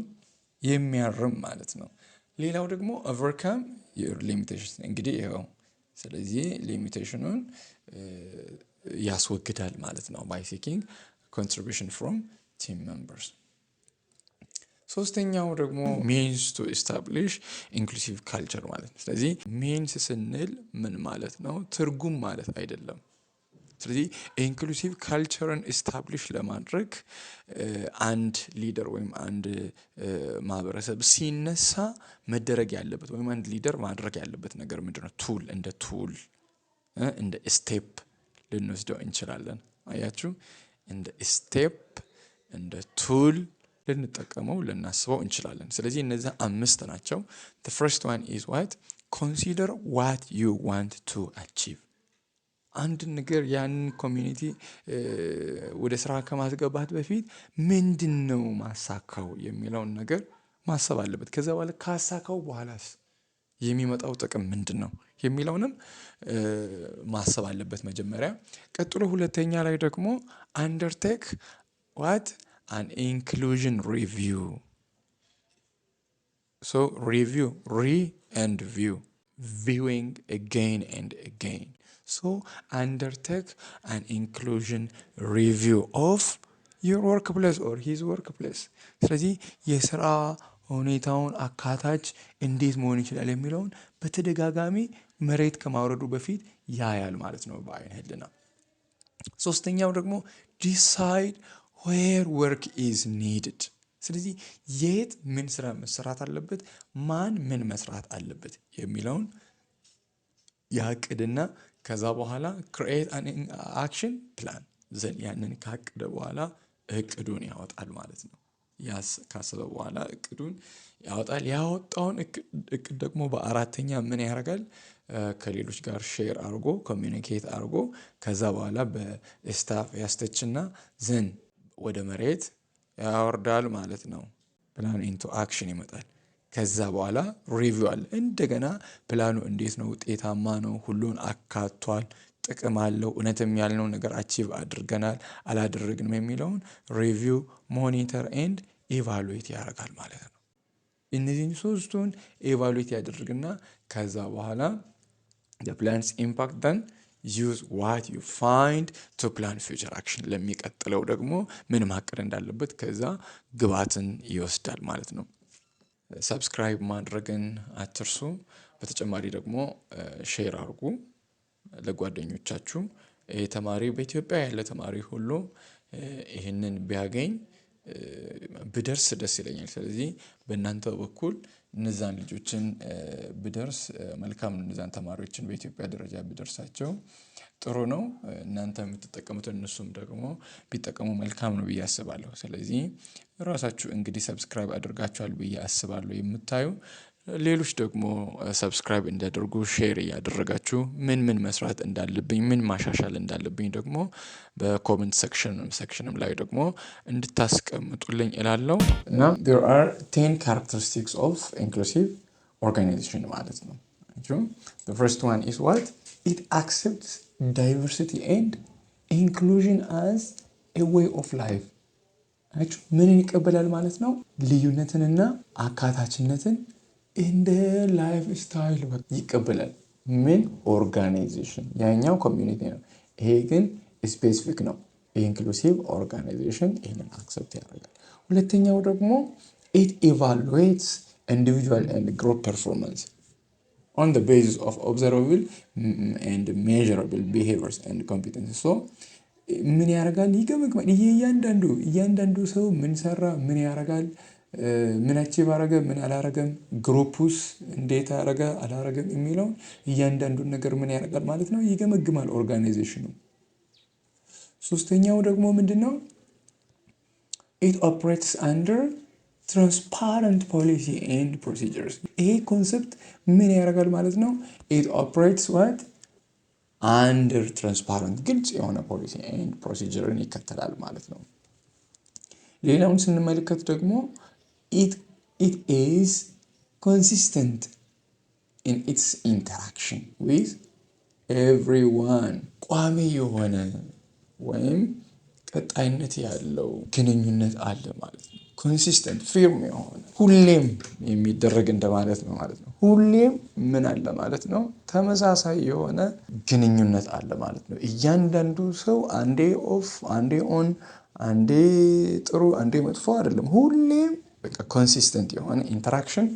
የሚያርም ማለት ነው። ሌላው ደግሞ overcome your limitations እንግዲህ ይኸው ስለዚህ ሊሚቴሽኑን ያስወግዳል ማለት ነው by seeking contribution from team members። ሶስተኛው ደግሞ means to establish inclusive culture ማለት ነው። ስለዚህ means ስንል ምን ማለት ነው? ትርጉም ማለት አይደለም። ስለዚህ ኢንክሉሲቭ ካልቸርን ኢስታብሊሽ ለማድረግ አንድ ሊደር ወይም አንድ ማህበረሰብ ሲነሳ መደረግ ያለበት ወይም አንድ ሊደር ማድረግ ያለበት ነገር ምንድነው? ቱል እንደ ስቴፕ ልንወስደው እንችላለን። አያችሁ፣ እንደ ስቴፕ እንደ ቱል ልንጠቀመው ልናስበው እንችላለን። ስለዚህ እነዚህ 5 ናቸው። the first one is what? consider what you want to achieve። አንድ ነገር ያንን ኮሚኒቲ ወደ ስራ ከማስገባት በፊት ምንድነው ማሳካው የሚለውን ነገር ማሰብ አለበት። ከዛ በኋላ ካሳካው በኋላስ የሚመጣው ጥቅም ምንድነው የሚለውንም ማሰብ አለበት መጀመሪያ። ቀጥሎ ሁለተኛ ላይ ደግሞ undertake what? an inclusion review. So review, and view, viewing again and again. So undertake an inclusion review of your workplace or his workplace. ስለዚህ የስራ ሁኔታውን አካታች እንዴት መሆን ይችላል የሚለውን በተደጋጋሚ መሬት ከማውረዱ በፊት ያያል ማለት ነው በአይን ህልና። ሶስተኛው ደግሞ decide where work is needed። ስለዚህ የት ምን ስራ መስራት አለበት፣ ማን ምን መስራት አለበት የሚለውን ያቅድና ከዛ በኋላ create an action plan ዘን ያንን ካቀደ በኋላ እቅዱን ያወጣል ማለት ነው። ካሰበ በኋላ እቅዱን ያወጣል። ያወጣውን እቅድ ደግሞ በአራተኛ ምን ያደርጋል? ከሌሎች ጋር ሼር አድርጎ ኮሚኒኬት አድርጎ ከዛ በኋላ በስታፍ ያስተችና ዘን ወደ መሬት ያወርዳል ማለት ነው። ፕላን ኢንቱ አክሽን ይመጣል። ከዛ በኋላ ሪቪው አለ። እንደገና ፕላኑ እንዴት ነው? ውጤታማ ነው? ሁሉን አካቷል? ጥቅም አለው? እውነትም ያልነው ነገር አቺቭ አድርገናል አላደረግንም የሚለውን ሪቪው፣ ሞኒተር ኤንድ ኢቫሉዌት ያደርጋል ማለት ነው። እነዚህን ሶስቱን ኢቫሉዌት ያደርግና ከዛ በኋላ the plan's impact then use what you find to plan future action። ለሚቀጥለው ደግሞ ምን ማቀድ እንዳለበት ከዛ ግባትን ይወስዳል ማለት ነው። ሰብስክራይብ ማድረግን አትርሱ። በተጨማሪ ደግሞ ሼር አድርጉ ለጓደኞቻችሁ። ተማሪ በኢትዮጵያ ያለ ተማሪ ሁሉ ይህንን ቢያገኝ ብደርስ ደስ ይለኛል። ስለዚህ በእናንተ በኩል እነዛን ልጆችን ብደርስ መልካም ነው። እነዛን ተማሪዎችን በኢትዮጵያ ደረጃ ብደርሳቸው ጥሩ ነው። እናንተ የምትጠቀሙት እነሱም ደግሞ ቢጠቀሙ መልካም ነው ብዬ አስባለሁ። ስለዚህ ራሳችሁ እንግዲህ ሰብስክራይብ አድርጋችኋል ብዬ አስባለሁ። የምታዩ ሌሎች ደግሞ ሰብስክራይብ እንዲያደርጉ ሼር እያደረጋችሁ ምን መስራት እንዳለብኝ ምን ማሻሻል እንዳለብኝ ደግሞ በኮሜንት ሴክሽንም ላይ ደግሞ እንድታስቀምጡልኝ እላለሁ። እና there are 10 characteristics of inclusive organization ማለት ነው። The first one is what? It accepts diversity and inclusion as a way of life። ምንን ይቀበላል ማለት ነው? ልዩነትንና አካታችነትን እንደ ላይፍ ስታይል ይቀበላል። ምን? ኦርጋናይዜሽን። ያኛው ኮሚዩኒቲ ነው፣ ይሄ ግን ስፔሲፊክ ነው። ኢንክሉሲቭ ኦርጋናይዜሽን ይህንን አክሰፕት ያደርጋል። ሁለተኛው ደግሞ ኢት ኢቫሉዌትስ ኢንዲቪጁዋል ኤንድ ግሩፕ ፐርፎርማንስ on the basis of observable and measurable behaviors and competencies። so ምን ያደርጋል? ይገመግማል። እያንዳንዱ ሰው ምን ሰራ፣ ምን ያደርጋል፣ ምን አቺቭ አረገ፣ ምን አላረገም፣ ግሩፕስ እንዴት አረገ አላረገም የሚለውን እያንዳንዱን ነገር ምን ያደርጋል ማለት ነው? ይገመግማል ኦርጋናይዜሽኑ። ሶስተኛው ደግሞ ምንድነው? it operates under transparent policy and procedures። ይሄ ኮንሰፕት ምን ያደርጋል ማለት ነው? it operates what? under transparent ግልጽ የሆነ ፖሊሲ and procedure ይከተላል ማለት ነው። ሌላውን ስንመለከት ደግሞ it is consistent in its interaction with everyone። ቋሚ የሆነ ወይም ቀጣይነት ያለው ግንኙነት አለ ማለት ነው። ኮንሲስተንት ፊርም የሆነ ሁሌም የሚደረግ እንደማለት ነው ማለት ነው። ሁሌም ምን አለ ማለት ነው? ተመሳሳይ የሆነ ግንኙነት አለ ማለት ነው። እያንዳንዱ ሰው አንዴ ኦፍ፣ አንዴ ኦን፣ አንዴ ጥሩ፣ አንዴ መጥፎ አይደለም። ሁሌም በቃ ኮንሲስተንት የሆነ ኢንተራክሽን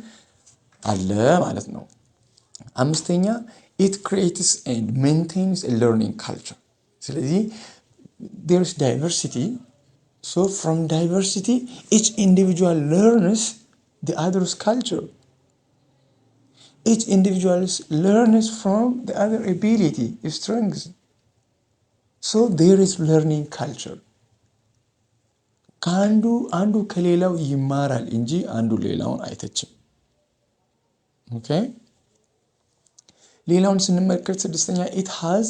አለ ማለት ነው። አምስተኛ it creates and maintains a learning culture። ስለዚህ there is diversity, so from diversity each individual learns the other's culture. Each individual learns from the other ability, strengths. So there is learning culture. አንዱ ከሌላው ይማራል እንጂ አንዱ ሌላውን አይተችም። ኦኬ ሌላውን ስንመለከት ስድስተኛ it has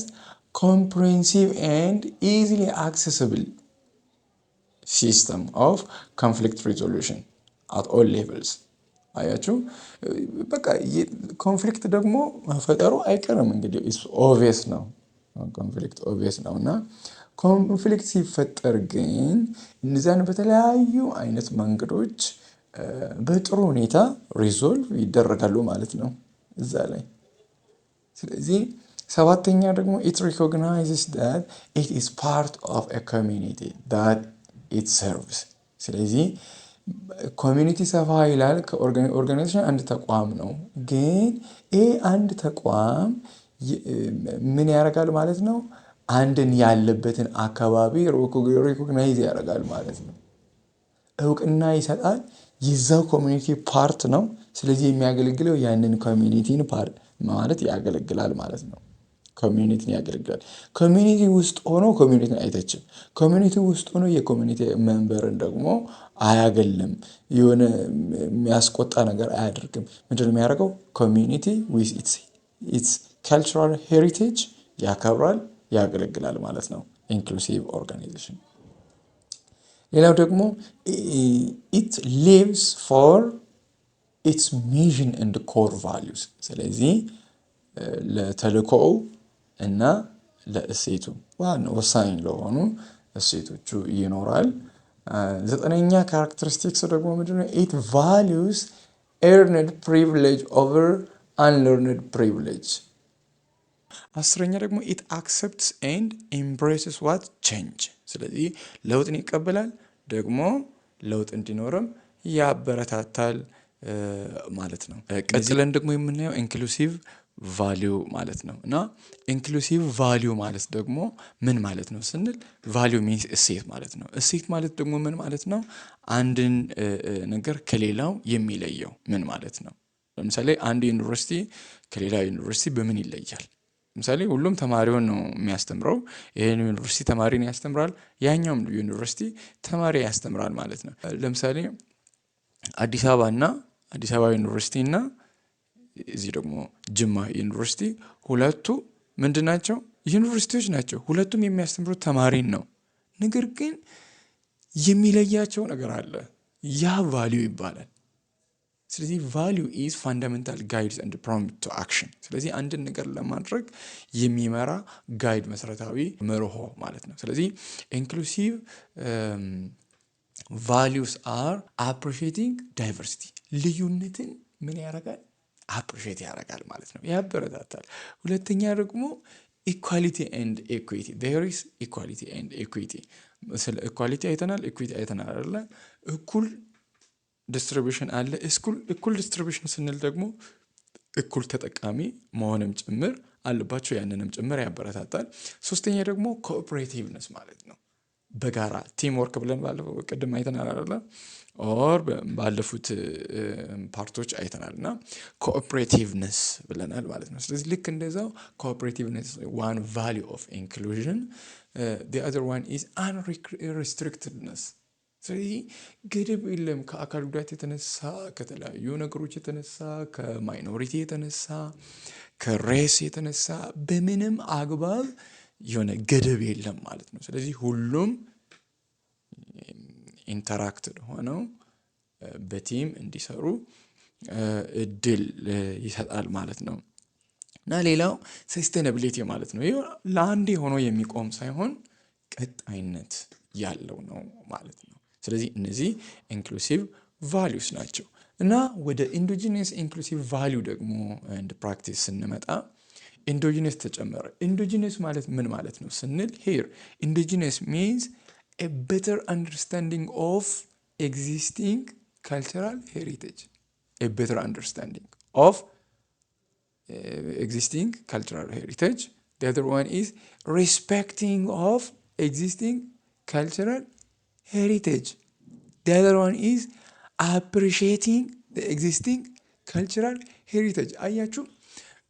comprehensive and easily accessible system of conflict resolution at all levels። አያችሁ በቃ ኮንፍሊክት ደግሞ መፈጠሩ አይቀርም። እንግዲህ ኢትስ ኦብቪየስ ነው፣ ኮንፍሊክት ኦብቪየስ ነው እና ኮንፍሊክት ሲፈጠር ግን እነዛን በተለያዩ አይነት መንገዶች በጥሩ ሁኔታ ሪዞልቭ ይደረጋሉ ማለት ነው እዛ ላይ። ስለዚህ ሰባተኛ ደግሞ it recognizes that it is part of a community that it serves። ስለዚህ ኮሚኒቲ ሰፋ ይላል። ኦርጋናይዜሽን አንድ ተቋም ነው፣ ግን ይሄ አንድ ተቋም ምን ያደርጋል ማለት ነው? አንድን ያለበትን አካባቢ ሪኮግናይዝ ያደርጋል ማለት ነው። እውቅና ይሰጣል። የዛው ኮሚኒቲ ፓርት ነው። ስለዚህ የሚያገለግለው ያንን ኮሚኒቲን ፓርት ማለት ያገለግላል ማለት ነው። ኮሚኒቲን ያገለግላል። ኮሚኒቲ ውስጥ ሆኖ ኮሚኒቲን አይተችም። ኮሚኒቲ ውስጥ ሆኖ የኮሚኒቲ ሜምበርን ደግሞ አያገልም። የሆነ የሚያስቆጣ ነገር አያደርግም። ምንድነው የሚያደርገው? ኮሚኒቲ ዊዝ ኢትስ ካልቸራል ሄሪቴጅ ያከብራል፣ ያገለግላል ማለት ነው። ኢንክሉሲቭ ኦርጋናይዜሽን። ሌላው ደግሞ ኢት ሊቭስ ፎር ኢትስ ሚሽን ኤንድ ኮር ቫሊዩስ። ስለዚህ ለተልእኮው እና ለእሴቱ ወሳኝ ለሆኑ እሴቶቹ ይኖራል። ዘጠነኛ ካራክተሪስቲክስ ደግሞ ምንድነው? ኢት ቫሊዩስ ኤርንድ ፕሪቪሌጅ ኦቨር አንለርንድ ፕሪቪሌጅ። አስረኛ ደግሞ ኢት አክሰፕትስ ኤንድ ኤምብሬስስ ዋት ቼንጅ። ስለዚህ ለውጥን ይቀበላል፣ ደግሞ ለውጥ እንዲኖርም ያበረታታል ማለት ነው። ቀጥለን ደግሞ የምናየው ኢንክሉሲቭ ቫሊዩ ማለት ነው። እና ኢንክሉሲቭ ቫሊዩ ማለት ደግሞ ምን ማለት ነው ስንል ቫሊዩ ሚንስ እሴት ማለት ነው። እሴት ማለት ደግሞ ምን ማለት ነው? አንድን ነገር ከሌላው የሚለየው ምን ማለት ነው? ለምሳሌ አንድ ዩኒቨርሲቲ ከሌላ ዩኒቨርሲቲ በምን ይለያል? ለምሳሌ ሁሉም ተማሪውን ነው የሚያስተምረው። ይሄን ዩኒቨርሲቲ ተማሪን ያስተምራል፣ ያኛውም ዩኒቨርሲቲ ተማሪ ያስተምራል ማለት ነው። ለምሳሌ አዲስ አበባ ዩኒቨርሲቲ እና እዚህ ደግሞ ጅማ ዩኒቨርሲቲ ሁለቱ ምንድን ናቸው? ዩኒቨርሲቲዎች ናቸው። ሁለቱም የሚያስተምሩት ተማሪን ነው። ነገር ግን የሚለያቸው ነገር አለ። ያ ቫሊዩ ይባላል። ስለዚህ ቫሊዩ ኢዝ ፋንዳሜንታል ጋይድስ ኤንድ ፕሮምፕት ቱ አክሽን። ስለዚህ አንድን ነገር ለማድረግ የሚመራ ጋይድ፣ መሰረታዊ መርሆ ማለት ነው። ስለዚህ ኢንክሉሲቭ ቫሊዩስ አር አፕሪሺየቲንግ ዳይቨርሲቲ። ልዩነትን ምን ያደርጋል? አፕሪሺየት ያደርጋል ማለት ነው፣ ያበረታታል። ሁለተኛ ደግሞ ኢኳሊቲ ኤንድ ኢኩዊቲ። ዜር ኢዝ ኢኳሊቲ ኤንድ ኢኩዊቲ። ስለ ኢኳሊቲ አይተናል፣ ኢኩዊቲ አይተናል አይደለ? እኩል ዲስትሪቢዩሽን አለ። እኩል ዲስትሪቢዩሽን ስንል ደግሞ እኩል ተጠቃሚ መሆንም ጭምር አለባቸው፣ ያንንም ጭምር ያበረታታል። ሶስተኛ ደግሞ ኮኦፕሬቲቭነስ ማለት ነው። በጋራ ቲም ወርክ ብለን ባለፈው ቅድም አይተናል አይደለ? ኦር ባለፉት ፓርቶች አይተናል እና ኮኦፕሬቲቭነስ ብለናል ማለት ነው። ስለዚህ ልክ እንደዛው ኮኦፕሬቲቭነስ ዋን ቫሊዩ ኦፍ ኢንክሉዥን፣ the other one is unrestrictedness። ስለዚህ ገደብ የለም። ከአካል ጉዳት የተነሳ፣ ከተለያዩ ነገሮች የተነሳ፣ ከማይኖሪቲ የተነሳ፣ ከሬስ የተነሳ በምንም አግባብ የሆነ ገደብ የለም ማለት ነው። ስለዚህ ሁሉም ኢንተራክትድ ሆነው በቲም እንዲሰሩ እድል ይሰጣል ማለት ነው። እና ሌላው ሰስቴናቢሊቲ ማለት ነው። ይህ ለአንዴ ሆኖ የሚቆም ሳይሆን ቀጣይነት ያለው ነው ማለት ነው። ስለዚህ እነዚህ ኢንክሉሲቭ ቫሊዩስ ናቸው። እና ወደ ኢንዶጂነስ ኢንክሉሲቭ ቫሊዩ ደግሞ እንድ ፕራክቲስ ስንመጣ ኢንዶጂነስ ተጨመረ። ኢንዶጂነስ ማለት ምን ማለት ነው ስንል ሄር ኢንዶጂነስ ሚንስ a better understanding of existing cultural heritage. A better understanding of existing cultural heritage. The other one is respecting of existing cultural heritage. The other one is appreciating the existing cultural heritage. አያችሁ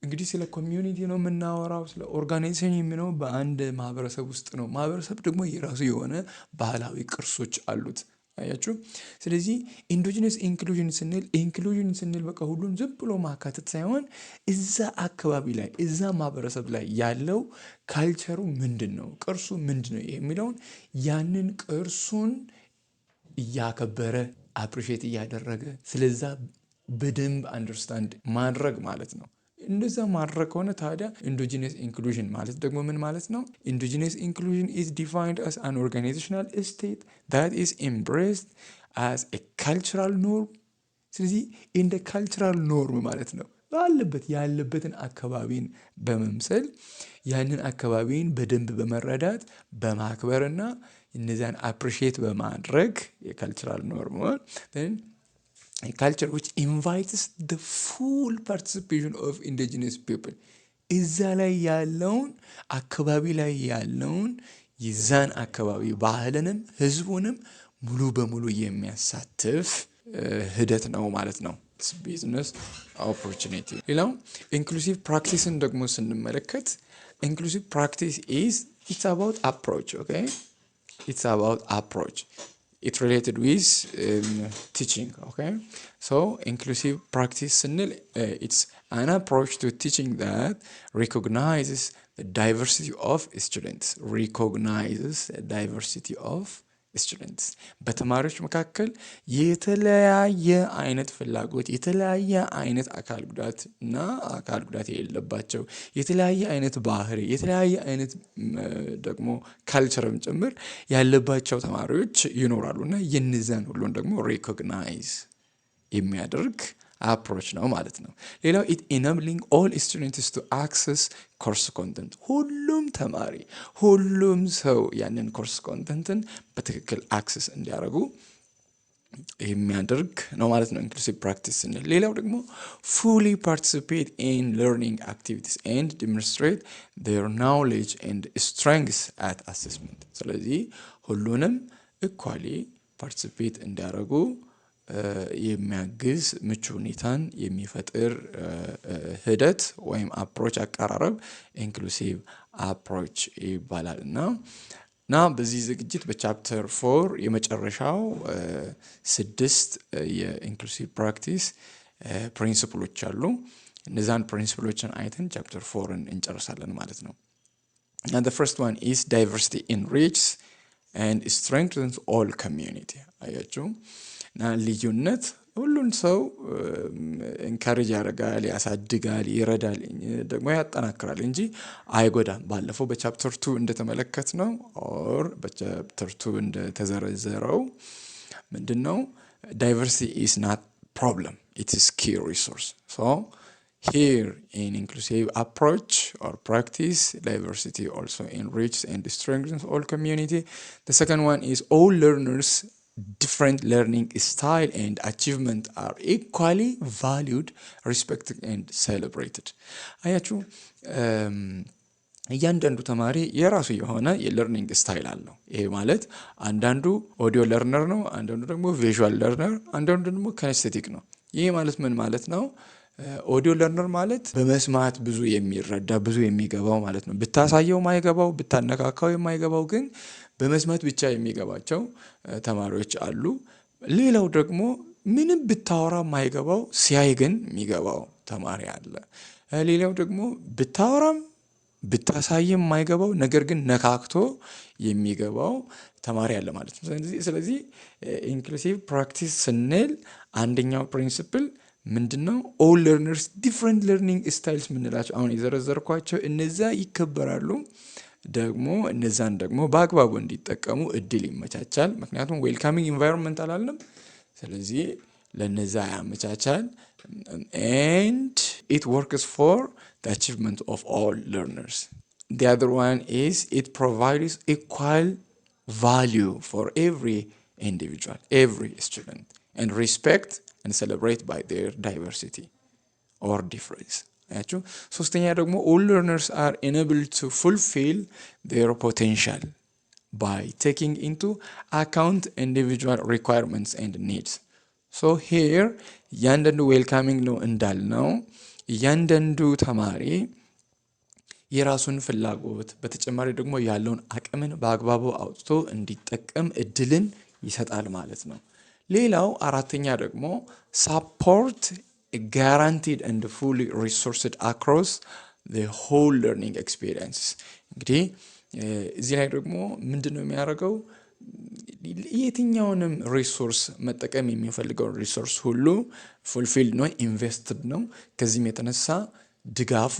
እንግዲህ ስለ ኮሚዩኒቲ ነው የምናወራው፣ ስለ ኦርጋናይዜሽን የሚለው በአንድ ማህበረሰብ ውስጥ ነው። ማህበረሰብ ደግሞ የራሱ የሆነ ባህላዊ ቅርሶች አሉት። አያችሁ። ስለዚህ ኢንዶጂነስ ኢንክሉዥን ስንል በቃ ሁሉን ዝም ብሎ ማካተት ሳይሆን እዛ አካባቢ ላይ እዛ ማህበረሰብ ላይ ያለው ካልቸሩ ምንድን ነው፣ ቅርሱ ምንድን ነው የሚለውን ያንን ቅርሱን እያከበረ አፕሪሼት እያደረገ ስለዛ በደንብ አንደርስታንድ ማድረግ ማለት ነው። እንደዛ ማድረግ ከሆነ ታዲያ ኢንዶጂነስ ኢንክሉዥን ማለት ደግሞ ምን ማለት ነው? ኢንዶጂነስ ኢንክሉዥን ኢዝ ዲፋይንድ አስ አን ኦርጋናይዜሽናል ስቴት ዛት ኢዝ ኤምብሬስድ አስ ኤ ካልቸራል ኖርም። ስለዚህ እንደ ካልቸራል ኖርም ማለት ነው ያለበትን አካባቢን በመምሰል ያንን አካባቢን በደንብ በመረዳት በማክበርና እነዚያን አፕሪሼት በማድረግ የካልቸራል ኖርም a culture which invites the full participation of indigenous people እዛ ላይ ያለውን አካባቢ ላይ ያለውን የዛን አካባቢ ባህልንም ህዝቡንም ሙሉ በሙሉ የሚያሳትፍ ሂደት ነው ማለት ነው። ቢዝነስ ኦፖርቹኒቲ። ሌላው ኢንክሉሲቭ ፕራክቲስን ደግሞ ስንመለከት ኢንክሉሲቭ ፕራክቲስ ኢዝ ኢትስ አባውት አፕሮች። ኦኬ ኢትስ አባውት አፕሮች. It related with teaching. Okay, so inclusive practice it's an approach to teaching that recognizes the diversity of students. በተማሪዎች መካከል የተለያየ አይነት ፍላጎት፣ የተለያየ አይነት አካል ጉዳት እና አካል ጉዳት የሌለባቸው የተለያየ አይነት ባህሪ፣ የተለያየ አይነት ደግሞ ካልቸርም ጭምር ያለባቸው ተማሪዎች ይኖራሉ እና የነዛን ሁሉን ደግሞ ሪኮግናይዝ የሚያደርግ አፕሮች ነው ማለት ነው። ሌላው ኢት ኢነብሊንግ ኦል ስቱደንትስ ቱ አክሰስ ኮርስ ኮንተንት፣ ሁሉም ተማሪ ሁሉም ሰው ያንን ኮርስ ኮንተንትን በትክክል አክሰስ እንዲያደርጉ የሚያደርግ ነው ማለት ነው ኢንክሉሲቭ ፕራክቲስ ስንል። ሌላው ደግሞ ፉሊ ፓርቲሲፔት ኢን ለርኒንግ አክቲቪቲስ ኤንድ ዲሞንስትሬት ዜር ናውሌጅ ኤንድ ስትሬንግስ አት አሴስመንት። ስለዚህ ሁሉንም ኢኳሊ ፓርቲሲፔት እንዲያደርጉ የሚያግዝ ምቹ ሁኔታን የሚፈጥር ሂደት ወይም አፕሮች አቀራረብ ኢንክሉሲቭ አፕሮች ይባላል። እና በዚህ ዝግጅት በቻፕተር 4 የመጨረሻው 6 የኢንክሉሲቭ ፕራክቲስ ፕሪንሲፕሎች አሉ። እነዛን ፕሪንሲፕሎችን አይተን ቻፕተር 4ን እንጨርሳለን ማለት ነው። And the first one is diversity enriches and strengthens all community. አያችሁ እና ልዩነት ሁሉን ሰው ኢንካሬጅ ያደርጋል፣ ያሳድጋል፣ ይረዳል፣ ደግሞ ያጠናክራል እንጂ አይጎዳም። ባለፈው በቻፕተር 2 እንደተመለከትነው ኦር በቻፕተር 2 እንደተዘረዘረው ምንድነው diversity is not problem, it is key resource. So here in inclusive approach or practice, diversity also enriches and strengthens all community. The second one is all learners different learning style and achievement are equally valued, respected and celebrated. አያችሁ እያንዳንዱ ተማሪ የራሱ የሆነ የለርኒንግ ስታይል አለው። ይሄ ማለት አንዳንዱ ኦዲዮ ለርነር ነው፣ አንዳንዱ ደግሞ ቪዥዋል ለርነር፣ አንዳንዱ ደግሞ ካይኔስቴቲክ ነው። ይሄ ማለት ምን ማለት ነው? ኦዲዮ ለርነር ማለት በመስማት ብዙ የሚረዳ ብዙ የሚገባው ማለት ነው። ብታሳየው ማይገባው፣ ብታነካካው የማይገባው ግን በመስማት ብቻ የሚገባቸው ተማሪዎች አሉ። ሌላው ደግሞ ምንም ብታወራ ማይገባው ሲያይ ግን የሚገባው ተማሪ አለ። ሌላው ደግሞ ብታወራም ብታሳይም ማይገባው ነገር ግን ነካክቶ የሚገባው ተማሪ አለ ማለት ነው። ስለዚህ ኢንክሉሲቭ ፕራክቲስ ስንል አንደኛው ፕሪንሲፕል ምንድነው? ኦል ለርነርስ ዲፍረንት ለርኒንግ ስታይልስ ምንላቸው አሁን የዘረዘርኳቸው እነዛ ይከበራሉ። ደግሞ እነዛን ደግሞ በአግባቡ እንዲጠቀሙ እድል ይመቻቻል። ምክንያቱም ዌልካሚንግ ኢንቫይሮንመንት አላለም። ስለዚህ ለነዛ ያመቻቻል። and it works for the achievement of all learners. The other one is it provides equal value for every individual, every student, and respect and celebrate by their diversity or difference. አያችሁ። ሶስተኛ ደግሞ all learners are enabled to fulfill their potential by taking into account individual requirements and needs. ሶ ሄር እያንዳንዱ ዌልካሚንግ ነው እንዳልነው እያንዳንዱ ተማሪ የራሱን ፍላጎት በተጨማሪ ደግሞ ያለውን አቅምን በአግባቡ አውጥቶ እንዲጠቀም እድልን ይሰጣል ማለት ነው። ሌላው አራተኛ ደግሞ support guaranteed and fully resourced across the whole learning experience። እንግዲህ እዚህ ላይ ደግሞ ምንድነው የሚያደርገው? የትኛውንም ሪሶርስ መጠቀም የሚፈልገውን ሪሶርስ ሁሉ ፉልፊልድ ነው፣ ኢንቨስትድ ነው። ከዚህም የተነሳ ድጋፉ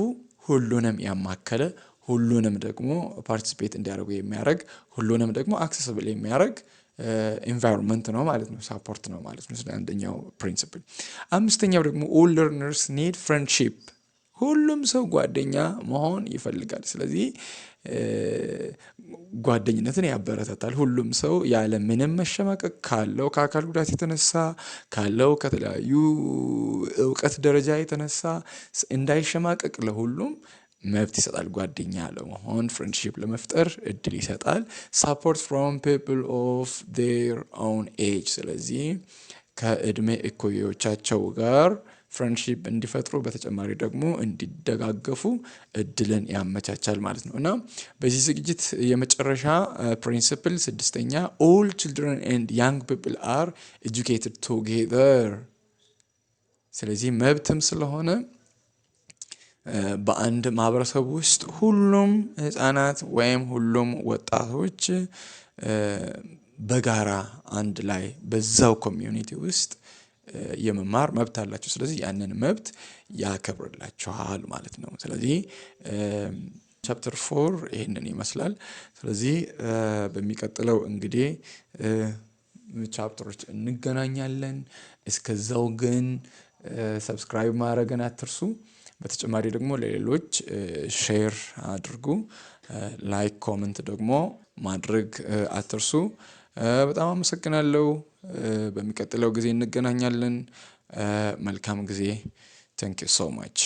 ሁሉንም ያማከለ፣ ሁሉንም ደግሞ ፓርቲሲፔት እንዲያደርጉ የሚያደርግ፣ ሁሉንም ደግሞ አክሰስብል የሚያደርግ ኢንቫይሮንመንት ነው ማለት ነው፣ ሳፖርት ነው ማለት ነው። ስለ አንደኛው ፕሪንሲፕል። አምስተኛው ደግሞ ኦል ለርነርስ ኒድ ፍሬንድሺፕ። ሁሉም ሰው ጓደኛ መሆን ይፈልጋል። ስለዚህ ጓደኝነትን ያበረታታል። ሁሉም ሰው ያለ ምንም መሸማቀቅ ካለው ከአካል ጉዳት የተነሳ ካለው ከተለያዩ እውቀት ደረጃ የተነሳ እንዳይሸማቀቅ ለሁሉም መብት ይሰጣል። ጓደኛ ለመሆን ፍሬንድሺፕ ለመፍጠር እድል ይሰጣል። ሳፖርት ፍሮም ፒፕል ኦፍ ዜር ኦውን ኤጅ። ስለዚህ ከእድሜ እኩዮቻቸው ጋር ፍሬንድሺፕ እንዲፈጥሩ በተጨማሪ ደግሞ እንዲደጋገፉ እድልን ያመቻቻል ማለት ነው። እና በዚህ ዝግጅት የመጨረሻ ፕሪንሲፕል ስድስተኛ all children and young people are educated together። ስለዚህ መብትም ስለሆነ በአንድ ማህበረሰብ ውስጥ ሁሉም ህፃናት ወይም ሁሉም ወጣቶች በጋራ አንድ ላይ በዛው ኮሚዩኒቲ ውስጥ የመማር መብት አላቸው። ስለዚህ ያንን መብት ያከብርላቸዋል ማለት ነው። ስለዚህ ቻፕተር 4 ይሄንን ይመስላል። ስለዚህ በሚቀጥለው እንግዲህ ቻፕተሮች እንገናኛለን። እስከዛው ግን ሰብስክራይብ ማድረግን አትርሱ። በተጨማሪ ደግሞ ለሌሎች ሼር አድርጉ። ላይክ ኮመንት ደግሞ ማድረግ አትርሱ። በጣም አመሰግናለሁ። በሚቀጥለው ጊዜ እንገናኛለን። መልካም ጊዜ። Thank you so much.